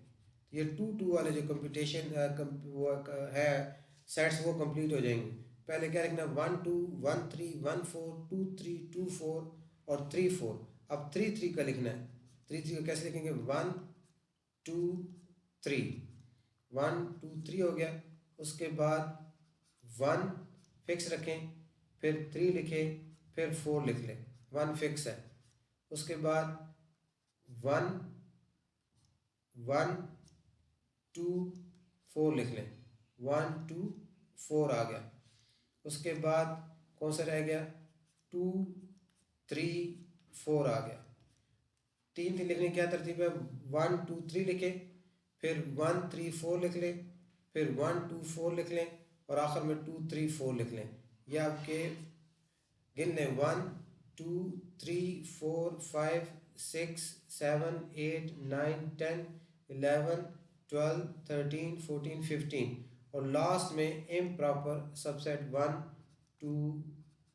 A: ये 2 2 वाले जो कंप्यूटेशन है सेट्स वो कंप्लीट हो जाएंगे। पहले क्या लिखना, 1 2 1 3 1 4 2 3 2 4 और 3 4। अब 3 3 का लिखना है। 3 3 को कैसे लिखेंगे, 1 2 3, 1 2 3 हो गया। उसके बाद 1 फिक्स रखें, फिर 3 लिखें, फिर 4 लिख लें, 1 फिक्स है। उसके बाद 1 1 2 4 लिख लें, 1 2 4 आ गया। उसके बाद कौन सा रह गया, 2 3 4 आ गया। 3 3 लिखने की क्या तरतीब है, 1 2 3 लिखें, फिर 1 3 4 लिख लें, फिर 1 2 4 लिख लें और आखिर में 2 3 4 लिख लें। यह आपके गिन लें, 1 2 3 4 5 6 7 8 9 10 11 12 13 14 15 और लास्ट में इम्प्रॉपर सबसेट 1 2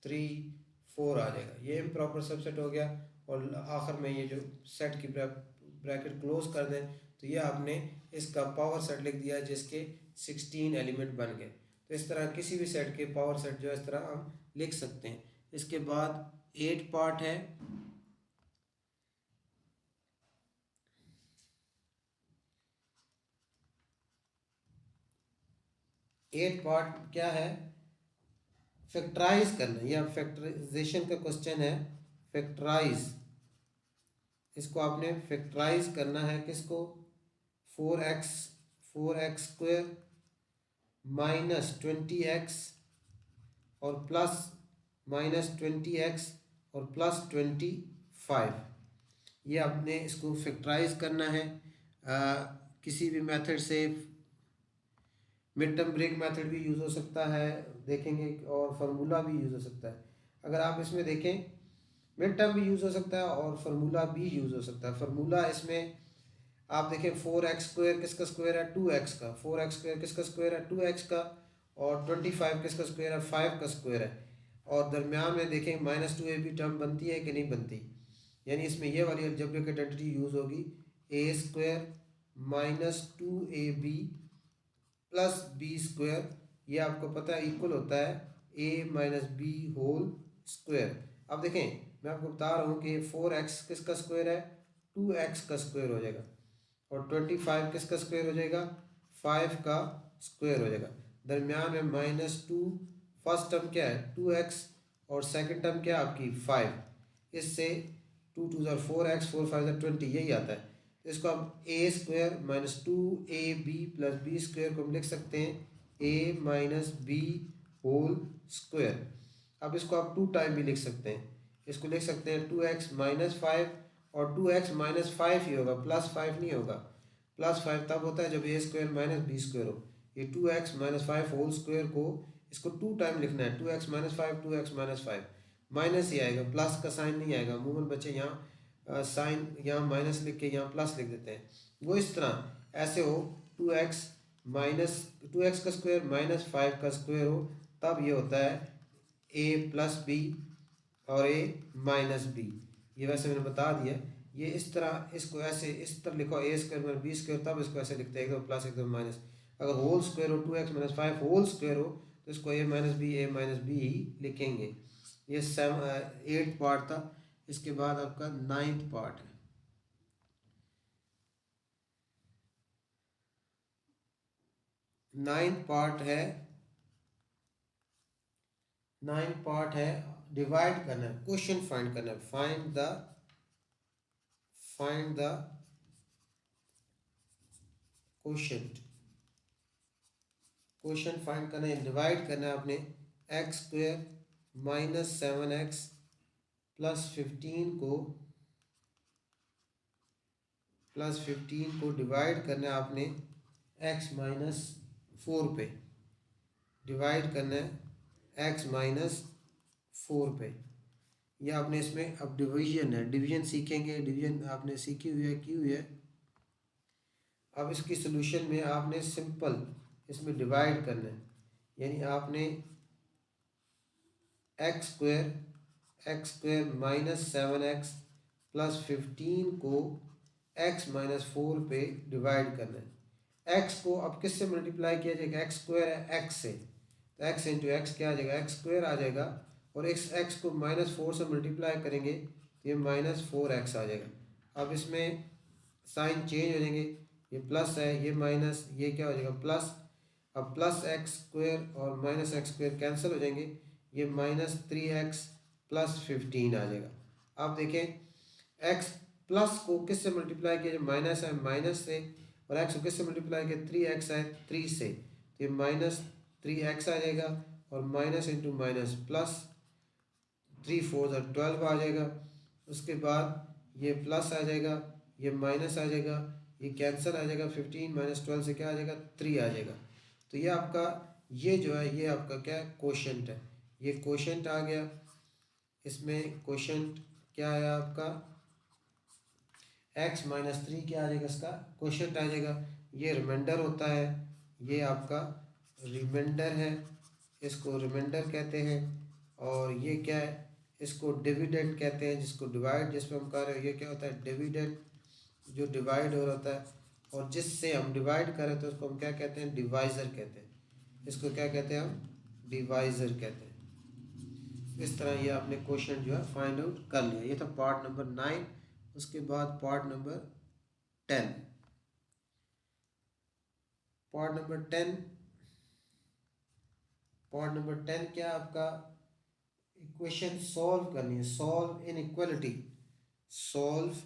A: 3 4 आ जाएगा। ये इम्प्रॉपर सबसेट हो गया और आखिर में ये जो सेट की ब्रैकेट क्लोज कर दें तो ये आपने इसका पावर सेट लिख दिया जिसके 16 एलिमेंट बन गए। तो इस तरह किसी भी सेट के पावर सेट जो है इस तरह हम लिख सकते हैं। इसके बाद 8 पार्ट है। 8 पार्ट क्या है? फैक्टराइज करना, या फैक्टराइजेशन का क्वेश्चन है। फैक्टराइज, इसको आपने फैक्टराइज करना है किसको? 4x स्क्वायर माइनस 20x और प्लस -20x और प्लस 25, ये आपने इसको फैक्टराइज करना है। किसी भी मेथड से, मिड टर्म ब्रेक मेथड भी यूज़ हो सकता है देखेंगे, और फार्मूला भी यूज़ हो सकता है। अगर आप इसमें देखें, मिड टर्म भी यूज़ हो सकता है और फार्मूला भी यूज़ हो सकता है। फार्मूला इसमें आप देखें 4x स्क्वायर किसका स्क्वायर है? 2x का। 4x स्क्वायर किसका स्क्वायर है? 2x का। और 25 किसका स्क्वायर है? 5 का स्क्वायर है। और दरमियान में देखें -2ab टर्म बनती है कि नहीं बनती, यानी इसमें ये वाली अलजेब्रिक आइडेंटिटी यूज़ होगी, a square -2ab plus B square, ये आपको पता है इक्वल होता है a minus B whole square. अब देखें मैं आपको बता रहा हूँ कि 4x किसका स्क्वायर है? 2x का स्क्वायर हो जाएगा, और 25 किसका स्क्वायर हो जाएगा? 5 का स्क्वायर हो जाएगा। दरमियान में -2, फर्स्ट टर्म क्या है? 2x, और सेकंड टर्म क्या है आपकी? 5। इससे 2 2 ज़र 4x, 4 5 ज़र 20, यही आता है। तो इसको हम a square -2ab plus B square को हम लिख सकते हैं a minus B whole square. अब इसको आप 2 टाइम भी लिख सकते हैं, इसको लिख सकते हैं 2x -5, और 2x -5 ही होगा, +5 नहीं होगा। +5 तब होता है जब a square minus B square हो। ये 2x -5 होल स्क्वायर को इसको 2 टाइम लिखना है, 2x -5, 2x -5, माइनस ही आएगा, प्लस का साइन नहीं आएगा। अमूमन बच्चे यहाँ साइन यहाँ माइनस लिख के यहाँ प्लस लिख देते हैं। वो इस तरह ऐसे हो 2x का स्क्वायर -5 का स्क्वायर हो, तब ये होता है a प्लस बी और a माइनस बी। ये वैसे मैंने बता दिया। ये इस तरह, इसको ऐसे इस तरह लिखो a square minus B square, तब इसको ऐसे लिखते हैं एकदम प्लस एकदम माइनस। अगर होल स्क्वायर हो 2x -5 होल स्क्वायर हो तो इसको a माइनस बी ही लिखेंगे। ये 8 पार्ट था। इसके बाद आपका 9th पार्ट है। 9th पार्ट है डिवाइड करना है, क्वेश्चन फाइंड करना है। फाइंड द क्वेश्चन फाइंड करना है, डिवाइड करना है आपने। x स्क्वायर -7x प्लस 15 को डिवाइड करना है आपने x -4 पे, डिवाइड करना है x -4 पे। यह आपने इसमें अब डिवीजन है, डिवीजन सीखेंगे, डिवीजन आपने सीखी हुई है, की हुई है। अब इसकी सोल्यूशन में आपने सिंपल इसमें डिवाइड करना है, यानी आपने एक्स स्क्वायर -7x प्लस 15 को x -4 पे डिवाइड करना है। x को अब किससे मल्टीप्लाई किया जाएगा? एक्स स्क्वायर है x से, तो x इंटू एक्स क्या आ जाएगा? एक्स स्क्वायर आ जाएगा, और इस x को -4 से मल्टीप्लाई करेंगे तो ये -4x आ जाएगा। अब इसमें साइन चेंज हो जाएंगे, ये प्लस है, ये माइनस, ये क्या हो जाएगा? प्लस। अब प्लस एक्स स्क्वायर और माइनस एक्स स्क्वायर कैंसिल हो जाएंगे, ये -3x प्लस 15 आ जाएगा। अब देखें x प्लस को किससे मल्टीप्लाई किया? जो माइनस है माइनस से, और x को किससे मल्टीप्लाई किया? 3x है 3 से, तो ये -3x आ जाएगा, और माइनस इंटू माइनस प्लस, 3 4 12 आ जाएगा। उसके बाद ये प्लस आ जाएगा, ये माइनस आ जाएगा, ये कैंसिल आ जाएगा, 15 -12 से क्या आ जाएगा? 3 आ जाएगा। तो ये आपका, ये जो है ये आपका क्या है? क्वोशंट है। ये क्वोशंट आ गया। इसमें क्वोशंट क्या है आपका? x -3 क्या आ जाएगा? इसका क्वोशंट आ जाएगा। ये रिमाइंडर होता है, ये आपका रिमाइंडर है, इसको रिमाइंडर कहते हैं। और ये क्या है? इसको डिविडेंड कहते हैं, जिसको डिवाइड जिसमें हम कर रहे हैं, ये क्या होता है? डिविडेंड, जो डिवाइड हो रहा होता है। और जिससे हम डिवाइड करें तो उसको हम क्या कहते हैं, डिवाइज़र कहते हैं। इसको क्या कहते हैं हम, डिवाइज़र कहते हैं। इस तरह ये आपने क्वेश्चन जो है फाइंड आउट कर लिया। ये था पार्ट नंबर 9। उसके बाद part number 10। Part number 10, part number 10 क्या आपका, इक्वेशन सॉल्व करनी है, सॉल्व इनइक्वालिटी। सॉल्व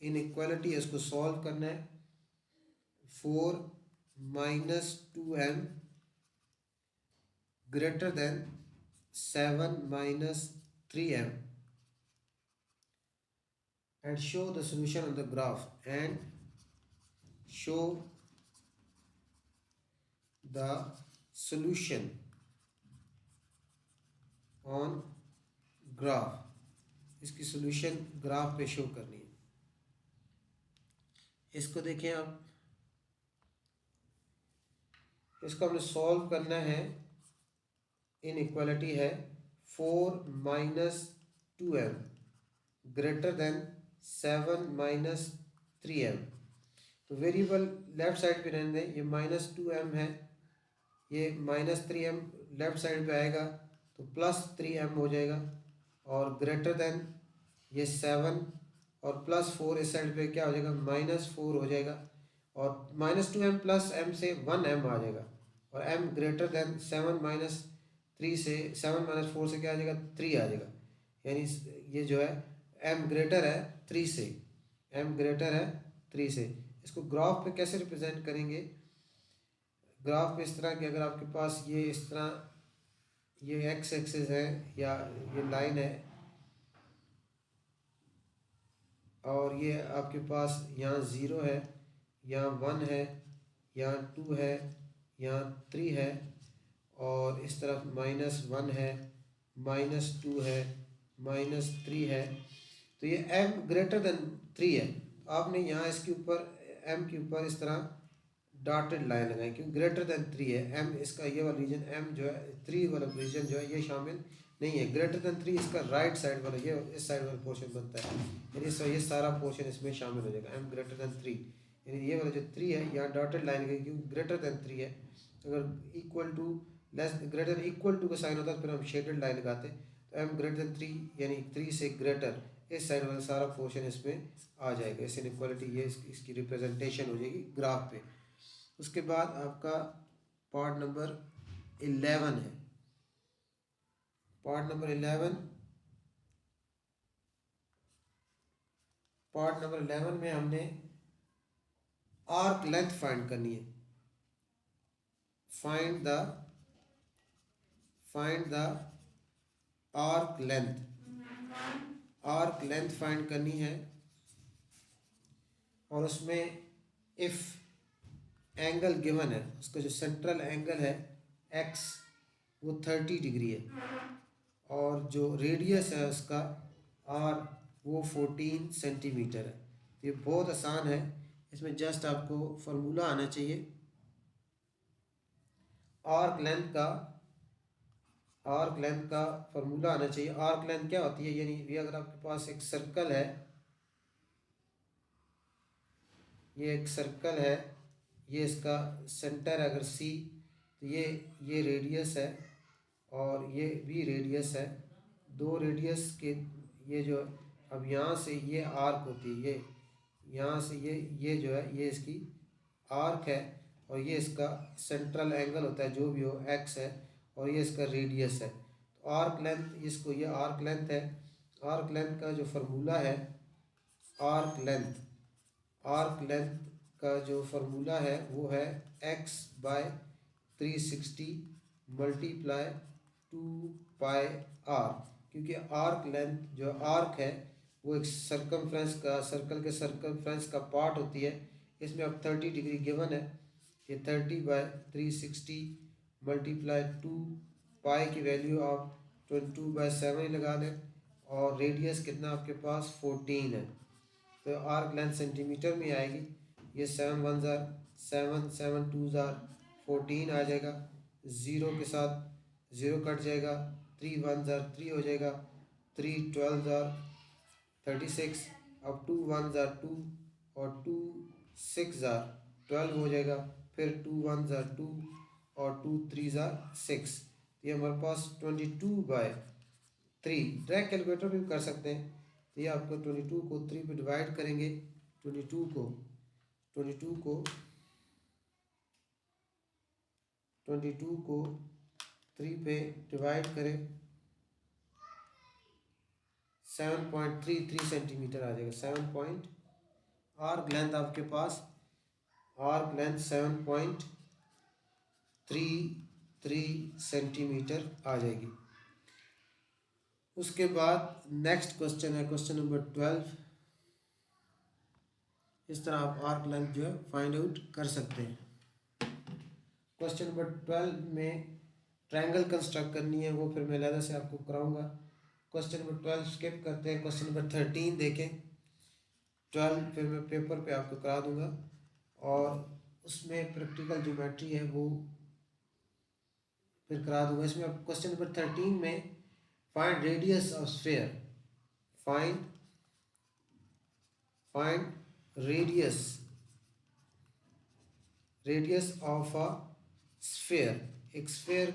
A: इनइक्वालिटी, इसको सॉल्व करना है। 4 minus 2m greater than 7 minus 3m and show the solution on the graph, and show the solution on graph। इसकी solution graph पे show करनी है। इसको देखें आप, इसको हमने सॉल्व करना है। इनइक्वालिटी है 4 minus 2m greater than 7 minus 3m। तो वेरिएबल लेफ्ट साइड पे रहने दें, ये माइनस 2m है, ये माइनस 3m लेफ्ट साइड पे आएगा तो प्लस 3m हो जाएगा, और ग्रेटर देन ये 7 और प्लस 4 इस साइड पे क्या हो जाएगा, माइनस 4 हो जाएगा, और माइनस 2m प्लस m से 1m आ जाएगा, और m ग्रेटर देन 7 माइनस 3 से 7 माइनस 4 से क्या आ जाएगा, 3 आ जाएगा। यानी ये जो है m ग्रेटर है 3 से, m ग्रेटर है 3 से। इसको ग्राफ पे कैसे रिप्रेजेंट करेंगे, ग्राफ पे इस तरह कि अगर आपके पास ये इस तरह ये एक्स एक्सिस है या ये लाइन है, और ये आपके पास यहाँ 0 है, यहाँ 1 है, यहाँ 2 है, यहाँ 3 है, और इस तरफ -1 है, -2 है, -3 है। तो ये m ग्रेटर देन 3 है। तो आपने यहाँ इसके ऊपर m के ऊपर इस तरह डॉटेड लाइन लगाई, क्योंकि ग्रेटर देन 3 है। m इसका ये वाला रीजन, m जो है 3 वाला रीजन जो है ये शामिल नहीं है। ग्रेटर देन 3 इसका राइट साइड वाला, ये इस साइड वाला पोर्शन बनता है, यानी ये सारा पोर्शन इसमें शामिल हो जाएगा। m ग्रेटर देन 3, यानी ये वाला जो 3 है यहाँ डॉटेड लाइन गई, क्योंकि ग्रेटर देन 3 है। अगर equal to less greater equal to का साइन होता है फिर हम शेडेड लाइन लगाते, तो m ग्रेटर देन 3 यानी 3 से ग्रेटर, इस साइड वाला सारा पोर्शन इसमें आ जाएगा। इस इनइक्वालिटी ये इसकी रिप्रेजेंटेशन हो जाएगी ग्राफ पे। उसके बाद आपका पार्ट नंबर 11 है। पार्ट नंबर 11, पार्ट नंबर 11 में हमने आर्क लेंथ फाइंड करनी है। Find the arc length, arc length find करनी है, और उसमें इफ़ एंगल गिवन है, उसका जो सेंट्रल एंगल है x वो 30 डिग्री है, और जो रेडियस है उसका r वो 14 सेंटीमीटर है। ये बहुत आसान है, इसमें जस्ट आपको फार्मूला आना चाहिए आर्क लेंथ का। आर्क लेंथ का फार्मूला आना चाहिए। आर्क लेंथ क्या होती है, यानी ये अगर आपके पास एक सर्कल है, ये एक सर्कल है, ये इसका सेंटर है अगर C, तो ये रेडियस है और ये भी रेडियस है। दो रेडियस के ये जो, अब यहाँ से ये आर्क होती है, ये यहाँ से ये जो है ये इसकी आर्क है, और ये इसका सेंट्रल एंगल होता है जो भी हो x है, और ये इसका रेडियस है। तो आर्क लेंथ, इसको ये आर्क लेंथ है। आर्क लेंथ का जो फार्मूला है, आर्क लेंथ, आर्क लेंथ का जो फार्मूला है वो है x/360 मल्टीप्लाई 2πr। क्योंकि आर्क लेंथ जो आर्क है वो एक सर्कमफ्रेंस का, सर्कल के सर्कमफ्रेंस का पार्ट होती है। इसमें अब 30 डिग्री गिवन है, ये 30/360 मल्टीप्लाई 2π की वैल्यू आप 22/7 लगा दें, और रेडियस कितना आपके पास 14 है, तो आर्क लेंथ सेंटीमीटर में आएगी। ये 7 1 ज़ार 7, 7 2 ज़ार 14 आ जाएगा। ज़ीरो के साथ ज़ीरो कट जाएगा, 3 1 ज़ार 3 हो जाएगा, 3 12 ज़ार 36, अब 2 1 ज़ार 2 और 2 6 ज़ार 12 हो जाएगा, फिर 2 1 ज़ा 2 और 2 3 ज़ा 6, ये हमारे पास 22/3। डायरेक्ट कैलकुलेटर भी कर सकते हैं। तो ये आपको 22 को 3 पे डिवाइड करेंगे, 22 को 22 को 22 को 3 पे डिवाइड करें, 7.33 सेंटीमीटर आ जाएगा। 7 आर्क लेंथ आपके पास, आर्क लेंथ 7.33 सेंटीमीटर आ जाएगी। उसके बाद नेक्स्ट क्वेश्चन है क्वेश्चन नंबर 12। इस तरह आप आर्क लेंथ जो है फाइंड आउट कर सकते हैं। क्वेश्चन नंबर 12 में ट्रायंगल कंस्ट्रक्ट करनी है, वो फिर मैं अलग से आपको कराऊंगा। क्वेश्चन नंबर 12 स्किप करते हैं, क्वेश्चन नंबर 13 देखें। 12 फिर मैं पेपर पे आपको करा दूंगा, और उसमें प्रैक्टिकल ज्योमेट्री है वो फिर करा दूंगा। इसमें आप क्वेश्चन नंबर 13 में find radius of sphere, find radius of a sphere. एक स्फीयर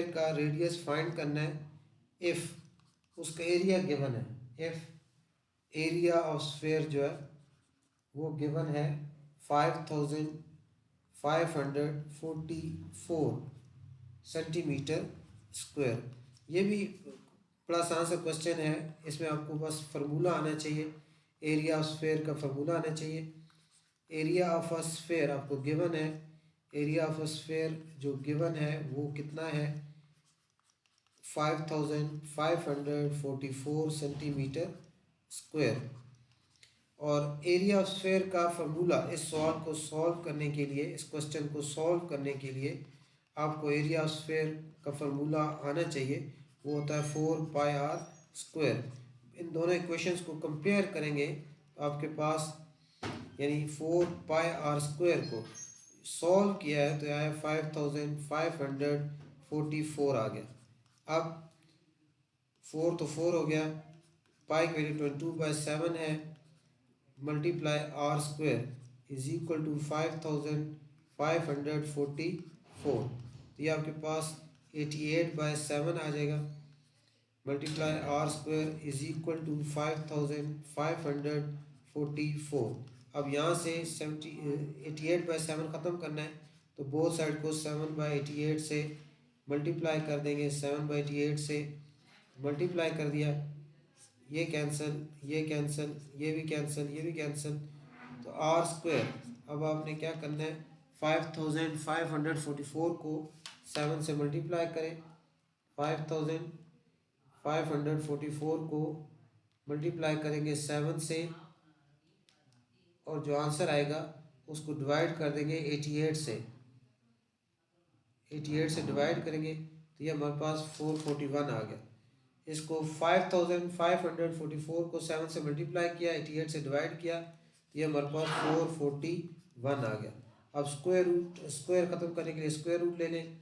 A: का रेडियस फाइंड करना है इफ उसका एरिया गिवन है। इफ एरिया ऑफ स्फीयर जो है वो गिवन है 5544 सेंटीमीटर स्क्वायर। ये भी बड़ा आसान सा क्वेश्चन है। इसमें आपको बस फार्मूला आना चाहिए, एरिया ऑफ स्फीयर का फार्मूला आना चाहिए। एरिया ऑफ अ स्फीयर आपको गिवन है, एरिया ऑफ अ स्फीयर जो गिवन है वो कितना है, 5544 सेंटीमीटर स्क्वायर। और एरिया ऑफ स्फीयर का फार्मूला इस सवाल को सॉल्व करने के लिए, इस क्वेश्चन को सॉल्व करने के लिए आपको एरिया ऑफ स्फीयर का फार्मूला आना चाहिए। वो होता है 4πr स्क्वायर। इन दोनों इक्वेशंस को कंपेयर करेंगे तो आपके पास यानी 4πr स्क्वायर को सॉल्व किया है तो आया 5544 आ गया। अब 4 तो 4 हो गया, पाई की वैल्यू 22/7 है, multiply R square is equal to 5544। तो ये आपके पास 88/7 आ जाएगा, multiply R square is equal to 5544। अब यहाँ से 88/7 ख़त्म करना है तो बोथ साइड को 7/88 से मल्टीप्लाई कर देंगे। 7/88 से मल्टीप्लाई कर दिया, ये कैंसिल, ये कैंसिल, ये भी कैंसिल, ये भी कैंसिल, तो आर स्क्वायर। अब आपने क्या करना है, 5544 को 7 से मल्टीप्लाई करें, 5544 को मल्टीप्लाई करेंगे 7 से, और जो आंसर आएगा उसको डिवाइड कर देंगे 88 से। 88 से डिवाइड करेंगे तो ये हमारे पास 441 आ गया। इसको 5544 को 7 से मल्टीप्लाई किया, 88 से डिवाइड किया तो ये हमारे पास 441 आ गया। अब स्क्वायर ख़त्म करने के लिए स्क्वायर रूट ले लें,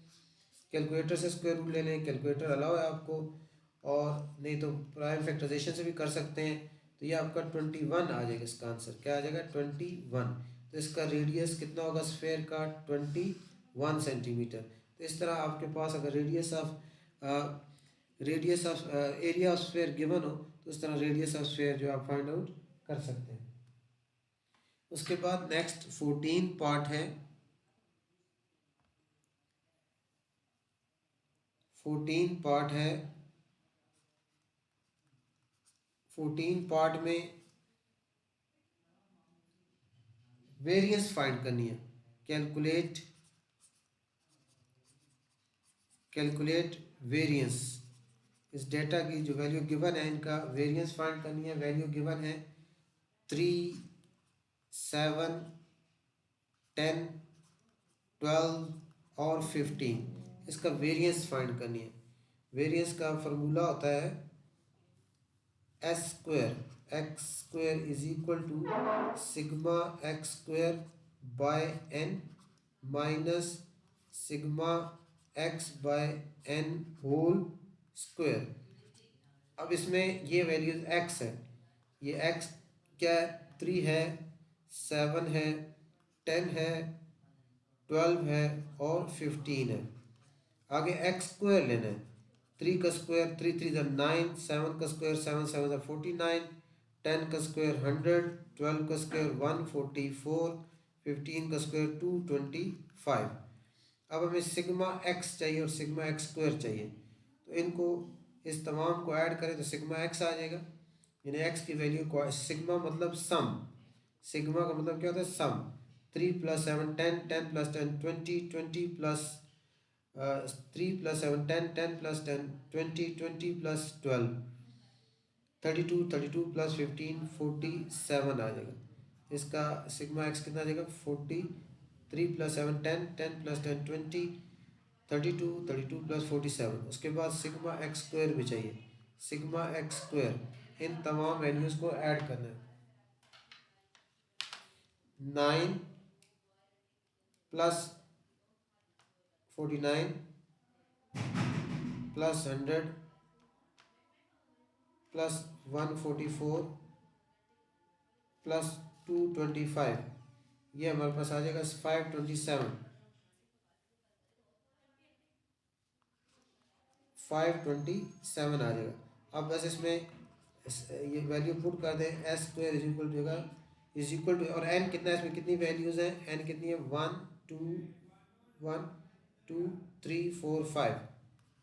A: कैलकुलेटर से स्क्वायर रूट ले लें, कैलकुलेटर अलाउ है आपको, और नहीं तो प्राइम फैक्टराइजेशन से भी कर सकते हैं। तो ये आपका 21 आ जाएगा। इसका आंसर क्या आ जाएगा, 21। तो इसका रेडियस कितना होगा स्फीयर का, 21 सेंटीमीटर। तो इस तरह आपके पास अगर radius of area of sphere given हो तो इस तरह रेडियस ऑफ स्फीयर जो आप फाइंड आउट कर सकते हैं। उसके बाद नेक्स्ट 14 पार्ट है। 14 पार्ट है। 14 पार्ट में वेरिएंस फाइंड करनी है। Calculate variance. इस डेटा की जो वैल्यू गिवन है इनका वेरिएंस फाइंड करनी है। वैल्यू गिवन है 3, 7, 10, 12 और 15। इसका वेरिएंस फाइंड करनी है। वेरिएंस का फार्मूला होता है S square, X square is equal to sigma X square by N minus sigma X by N whole square. अब इसमें ये वैल्यूज एक्स है, ये एक्स क्या है, 3 है, 7 है, 10 है, 12 है और 15 है। आगे एक्स स्क्वायर लेना है। 3 का स्क्वायर 3 3 ज़ा 9, 7 का स्क्वायर 7 7 ज़ा 49, 10 का स्क्वायर 100, 12 का स्क्वायर 144, 15 का स्क्वायर 225। अब हमें सिग्मा एक्स चाहिए और सिग्मा एक्स स्क्वायर चाहिए, तो इनको इस तमाम को ऐड करें तो सिग्मा एक्स आ जाएगा। यानी एक्स की वैल्यू को, सिग्मा मतलब सम, सिग्मा का मतलब क्या होता है सम। 3 + 7 10, 10 + 10 20, 20 प्लस 3 + 7 10, 10 + 10 20, 20 + 12 32, 32 + 15 47 आ जाएगा। इसका सिग्मा एक्स कितना आ जाएगा 40। 3 + 7 10, 10 + 10 20, 32, 32 + 47। उसके बाद सिग्मा एक्स स्क्वायर भी चाहिए। सिग्मा एक्स स्क्वायर, इन तमाम वैल्यूज़ को ऐड करना है। 9 + 49 + 100 + 144 + 225, ये हमारे पास आ जाएगा 527। 527 आ जाएगा। अब बस इसमें ये वैल्यू पुट कर दें। S square is equal to और एन कितना है, इसमें कितनी वैल्यूज़ हैं, एन कितनी है 1 2 3 4 5,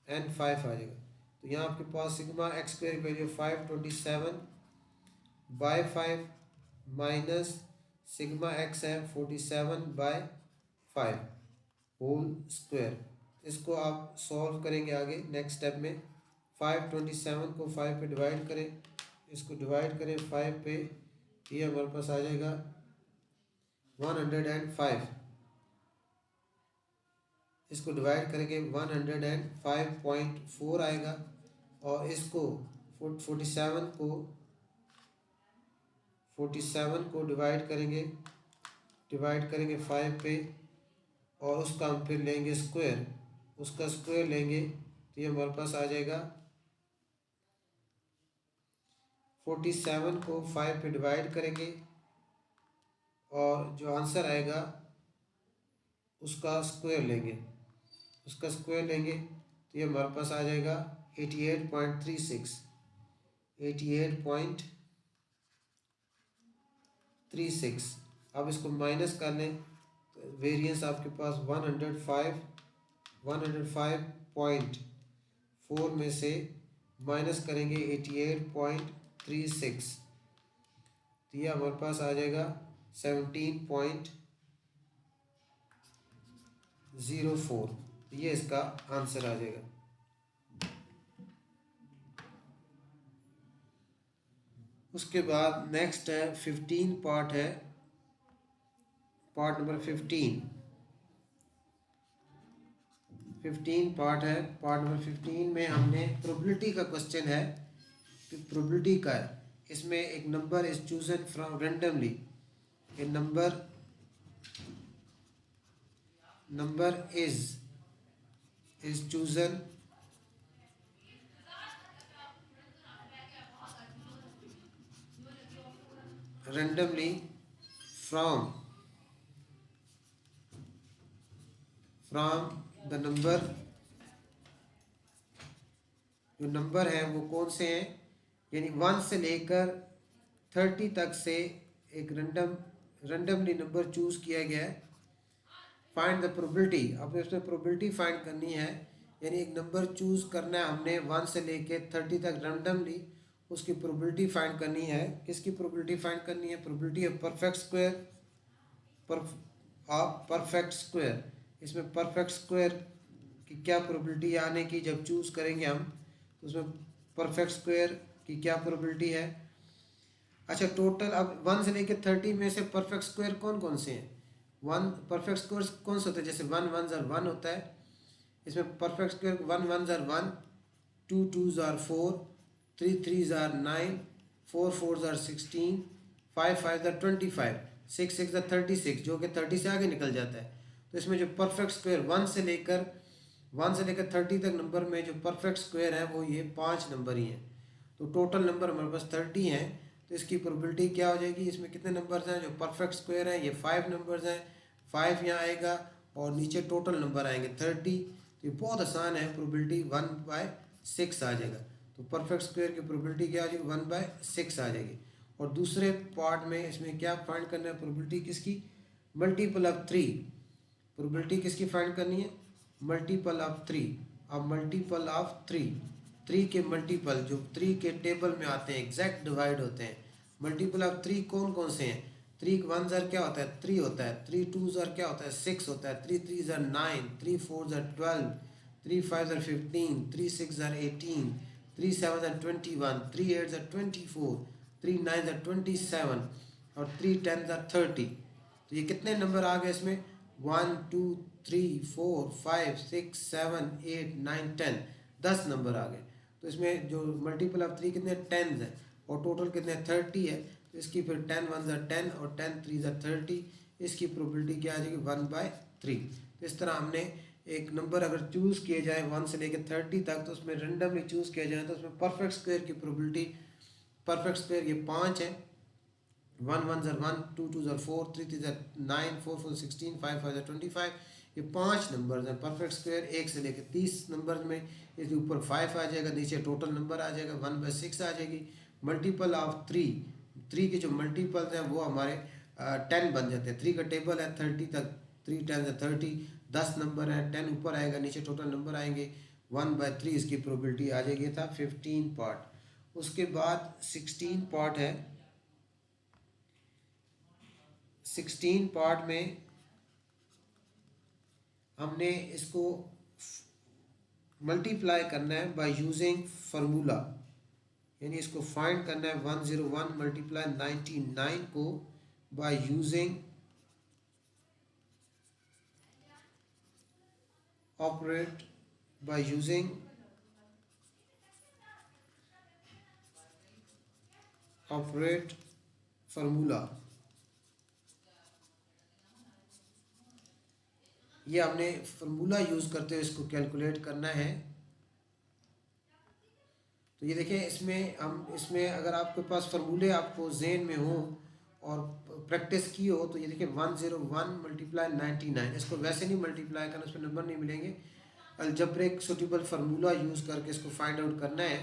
A: एन 5 आ जाएगा। तो यहाँ आपके पास सिग्मा एक्स स्क्वायर की वैल्यू 527/5 माइनस सिग्मा एक्स है 47/5 होल स्क्वायर। इसको आप सॉल्व करेंगे आगे नेक्स्ट स्टेप में। 527 को 5 पे डिवाइड करें, इसको डिवाइड करें 5 पे, ये हमारे पास आ जाएगा 105। इसको डिवाइड करेंगे 105.4 आएगा। और इसको 47 को डिवाइड करेंगे 5 पे, और उसका हम फिर लेंगे स्क्वायर, उसका स्क्वायर लेंगे तो ये हमारे पास आ जाएगा 47 को 5 पे डिवाइड करेंगे और जो आंसर आएगा उसका स्क्वायर लेंगे, उसका स्क्वायर लेंगे तो ये हमारे पास आ जाएगा 88.36। 88.36। अब इसको माइनस कर लें तो वेरिएंस आपके पास 105.4 में से माइनस करेंगे 88.36, तो ये हमारे पास आ जाएगा 17.04। ये इसका आंसर आ जाएगा। उसके बाद नेक्स्ट है 15 पार्ट है, पार्ट नंबर 15 पार्ट है। पार्ट नंबर 15 में हमने प्रोबेबिलिटी का क्वेश्चन है, प्रोबेबिलिटी का है। इसमें एक number is chosen from randomly, A number is chosen randomly from the number, जो नंबर है वो कौन से हैं, यानी 1 से लेकर 30 तक से एक रेंडमली नंबर चूज़ किया गया है। फाइंड द प्रोबेबिलिटी, अब इसमें प्रोबेबिलिटी फाइंड करनी है, यानी एक नंबर चूज़ करना है हमने 1 से लेके 30 तक रेंडमली, उसकी प्रोबेबिलिटी फाइंड करनी है। किसकी प्रोबेबिलिटी फाइंड करनी है, प्रोबेबिलिटी ऑफ परफेक्ट स्क्वायर। इसमें परफेक्ट स्क्वायर की क्या प्रोबेबिलिटी आने की, जब चूज़ करेंगे हम तो उसमें परफेक्ट स्क्वायर की क्या प्रोबेबिलिटी है। अच्छा, टोटल अब 1 से लेकर 30 में से परफेक्ट स्क्वायर कौन कौन से हैं, परफेक्ट स्क्वायर कौन सा होता है, जैसे 1 1 ज़ार 1 होता है। इसमें परफेक्ट स्क्वायर 1 1 ज़ार 1, 2 2 ज़ार 4, 3 3 ज़ार 9, 4 4 ज़ार 16, 5 5 ज़ार 25, 6 6 ज़ार 36, जो कि 30 से आगे निकल जाता है। तो इसमें जो परफेक्ट स्क्वायर 1 से लेकर 30 तक नंबर में जो परफेक्ट स्क्वायर है वो ये 5 नंबर ही हैं। तो टोटल नंबर हमारे पास 30 हैं। तो इसकी प्रोबेबिलिटी क्या हो जाएगी, इसमें कितने नंबर्स हैं जो परफेक्ट स्क्वायर हैं, ये 5 नंबर्स हैं, 5 यहाँ आएगा और नीचे टोटल नंबर आएंगे 30। तो ये बहुत आसान है, प्रोबेबिलिटी 1/6 आ जाएगा। तो परफेक्ट स्क्वायर की प्रोबेबिलिटी क्या आ जाएगी, 1/6 आ जाएगी। और दूसरे पार्ट में इसमें क्या फाइंड करना है, प्रोबेबिलिटी किसकी, मल्टीपल ऑफ 3। प्रोबेबिलिटी किसकी फाइंड करनी है, मल्टीपल ऑफ 3। अब मल्टीपल ऑफ 3 के मल्टीपल जो 3 के टेबल में आते हैं, एग्जैक्ट डिवाइड होते हैं। मल्टीपल ऑफ 3 कौन कौन से हैं, 3 1 ज़र क्या होता है 3 होता है, 3 2 ज़र क्या होता है 6 होता है, 3 3 ज़र 9, 3 4 ज़र 12, 3 5 ज़र 15, 3 6 ज़र 18, 3 7 ज़र 21, 3 8 ज़र 24, 3 9 ज़र 27 और 3 10 ज़र 30। तो ये कितने नंबर आ गए इसमें, 1 2 3 4 5 6 7 8 9 10, 10 नंबर आ गए। तो इसमें जो मल्टीपल ऑफ 3 कितने 10 है और टोटल कितने 30 है। तो इसकी फिर 10 1 ज़र 10 और 10 3 ज़र 30, इसकी प्रोबेबिलिटी क्या आ जाएगी 1/3। तो इस तरह हमने एक नंबर अगर चूज़ किए जाए 1 से लेकर 30 तक, तो उसमें रेंडमली चूज़ किया जाए तो उसमें परफेक्ट स्क्वायर की प्रोबेबिलिटी, परफेक्ट स्क्वायर ये 5 है, 1 1 ज़र 1, 2 2 ज़र 4, 3 3 ज़र 9, 4 4 16, 5 5 ज़र 25। ये 5 नंबर हैं परफेक्ट स्क्वायर 1 से लेकर 30 नंबर में। इसके ऊपर 5 आ जाएगा, नीचे टोटल नंबर आ जाएगा, 1/6 आ जाएगी। मल्टीपल ऑफ 3 के जो मल्टीपल्स हैं वो हमारे 10 बन जाते हैं। 3 का टेबल है 30 तक, 3 10 30, 10 नंबर है, 10 ऊपर आएगा, नीचे टोटल नंबर आएंगे, 1/3 इसकी प्रोबेबिलिटी आ जाएगी। था 15 पार्ट। उसके बाद 16 पार्ट है। 16 पार्ट में हमने इसको मल्टीप्लाई करना है बाय यूजिंग फार्मूला, यानी इसको फाइंड करना है 101 मल्टीप्लाई 99 को by using operate by using operate formula. ये हमने फार्मूला यूज़ करते हुए इसको कैलकुलेट करना है। तो ये देखिए इसमें अगर आपके पास फार्मूले आपको जेन में हो और प्रैक्टिस की हो, तो ये देखिए 101 मल्टीप्लाई 99, इसको वैसे नहीं मल्टीप्लाई करना, उसमें नंबर नहीं मिलेंगे, अलजब्रिक सूटेबल फार्मूला यूज़ करके इसको फाइंड आउट करना है।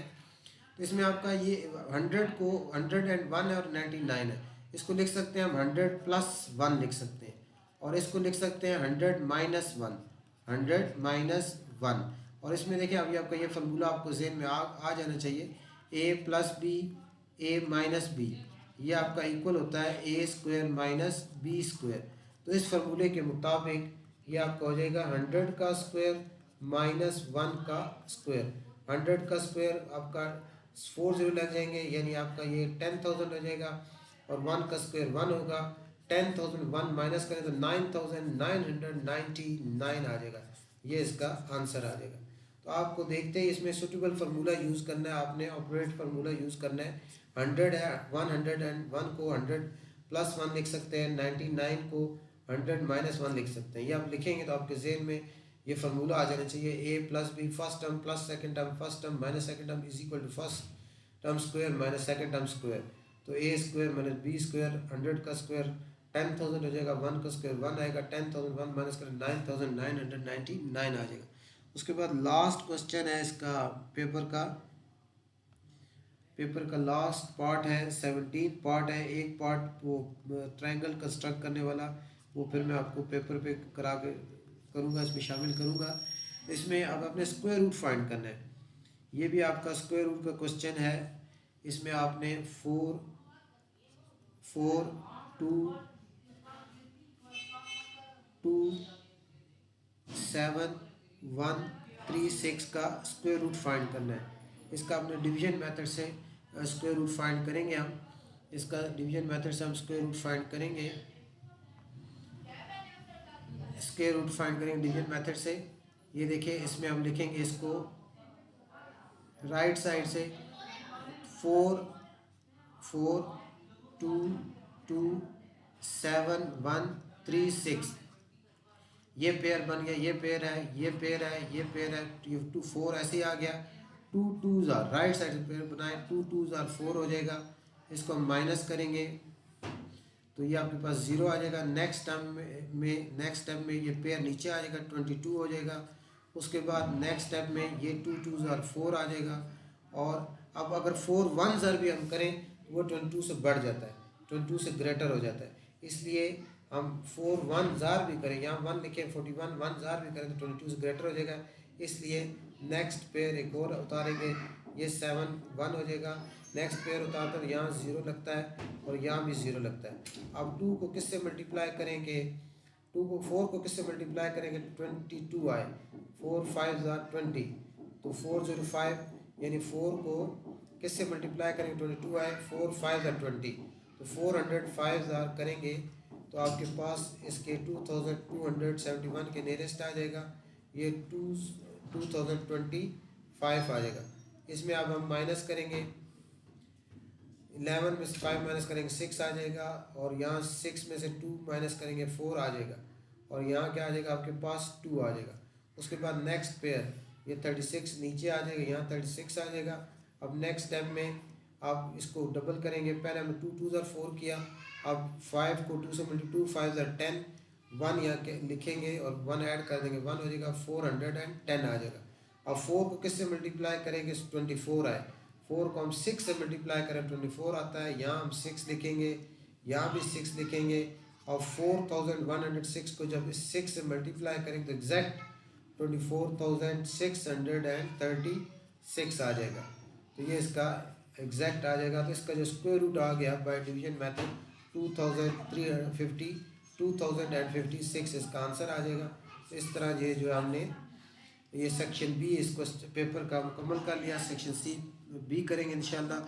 A: तो इसमें आपका ये 100 को 101 है और 99 है, इसको लिख सकते हैं हम 100 + 1 लिख सकते हैं, और इसको लिख सकते हैं 100 - 1, 100 - 1। और इसमें देखिए अभी आपका ये फार्मूला आपको जेन में आ जाना चाहिए, a + b a - b, ये आपका इक्वल होता है a² - b²। तो इस फार्मूले के मुताबिक ये आपका हो जाएगा 100 का स्क्वायर - 1 का स्क्वायर। 100 का स्क्वायर आपका 4 0 लग जाएंगे, यानी आपका ये 10,000 हो जाएगा, और 1 का स्क्वायर 1 होगा। 10,000 1 माइनस करें तो 9,999 आ जाएगा, ये इसका आंसर आ जाएगा। तो आपको देखते ही इसमें सूटेबल फार्मूला यूज़ करना है, आपने ऑपरेट फार्मूला यूज़ करना है। 100 है, 101 को 100 + 1 लिख सकते हैं, 99 को 100 - 1 लिख सकते हैं। ये आप लिखेंगे तो आपके जेन में ये फार्मूला आ जाना चाहिए, a + b first term plus second term first term minus second term is equal to first term square minus second term square. तो a² - b², 100 का स्क्वायर 10,000 हो जाएगा, 1 का स्क्वायर 1 आएगा, 10,000 1 माइनस करें 9,999 आ जाएगा। उसके बाद लास्ट क्वेश्चन है इसका पेपर का लास्ट पार्ट है, 17 पार्ट है। एक पार्ट वो ट्रायंगल कंस्ट्रक्ट करने वाला, वो फिर मैं आपको पेपर पे करा के करूँगा, इसमें शामिल करूँगा। इसमें अब अपने स्क्वायर रूट फाइंड करना है, ये भी आपका स्क्वायर रूट का क्वेश्चन है। इसमें आपने 4 4 2 2 7 1 3 6 का स्क्वायर रूट फाइंड करना है। इसका अपने डिवीजन मेथड से स्क्वायर रूट फाइंड करेंगे हम, इसका डिवीजन मेथड से हम स्क्वायर रूट फाइंड करेंगे, स्क्वायर रूट फाइंड करेंगे डिवीजन मेथड से। ये देखिए इसमें हम लिखेंगे इसको राइट साइड से 4 4 2 2 7 1 3 6, ये पेयर बन गया, ये पेयर है, ये पेयर है, ये पेयर है, ये 2 4 ऐसे ही आ गया। 2 2 ज़ार राइट साइड से पेयर बनाए, 2 2 ज़ार 4 हो जाएगा, इसको हम माइनस करेंगे तो ये आपके पास 0 आ जाएगा। नेक्स्ट स्टेप में ये पेयर नीचे आ जाएगा, 22 हो जाएगा। उसके बाद नेक्स्ट स्टेप में ये 2 2 ज़ार 4 आ जाएगा। और अब अगर 4 1 ज़ार भी हम करें तो वो 22 से बढ़ जाता है, 22 से ग्रेटर हो जाता है। इसलिए हम 4 1 ज़ार भी करें, यहाँ 1 लिखें, 41 1 ज़ार भी करें तो 22 से ग्रेटर हो जाएगा। इसलिए नेक्स्ट पेयर एक और उतारेंगे, ये 7 1 हो जाएगा। नेक्स्ट पेयर उतारकर यहाँ 0 लगता है और यहाँ भी 0 लगता है। अब 2 को किससे मल्टीप्लाई करेंगे, 4 को किससे मल्टीप्लाई करेंगे, 22 आए, 4 5 ज़ार 20, तो 405 यानी 4 को किससे मल्टीप्लाई करेंगे, 22 आए, 4 5 ज़ार 20, तो 405 ज़ार करेंगे तो आपके पास इसके 2271 के नियरेस्ट आ जाएगा। ये 2025 आ जाएगा। इसमें अब हम माइनस करेंगे, 11 में से 5 माइनस करेंगे 6 आ जाएगा। और यहाँ 6 में से 2 माइनस करेंगे 4 आ जाएगा। और यहाँ क्या आ जाएगा, आपके पास 2 आ जाएगा। उसके बाद नेक्स्ट पेयर ये 36 नीचे आ जाएगा, यहाँ 36 आ जाएगा। अब नेक्स्ट स्टेप में आप इसको डबल करेंगे, पहले हमने 2 2 ज़ार 4 किया, अब 5 को 2 से मल्टीप्लाई, 2 5 ज़ार 10, 1 यहाँ के लिखेंगे और 1 ऐड कर देंगे, 1 हो जाएगा, 410 आ जाएगा। अब 4 को किससे मल्टीप्लाई करेंगे, 24 आए, 4 को हम 6 से मल्टीप्लाई करें 24 आता है, यहाँ हम 6 लिखेंगे, यहाँ भी 6 लिखेंगे। और 4106 को जब इस 6 से मल्टीप्लाई करेंगे तो एग्जैक्ट 24,636 आ जाएगा। तो ये इसका एग्जैक्ट आ जाएगा। तो इसका जो स्क्वायर रूट आ गया बाय डिवीजन मेथड 2056 इसका आंसर आ जाएगा। इस तरह ये जो हमने ये सेक्शन बी इसको पेपर का मुकम्मल कर लिया। सेक्शन सी बी करेंगे इंशाल्लाह।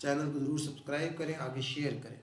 A: चैनल को ज़रूर सब्सक्राइब करें, आगे शेयर करें।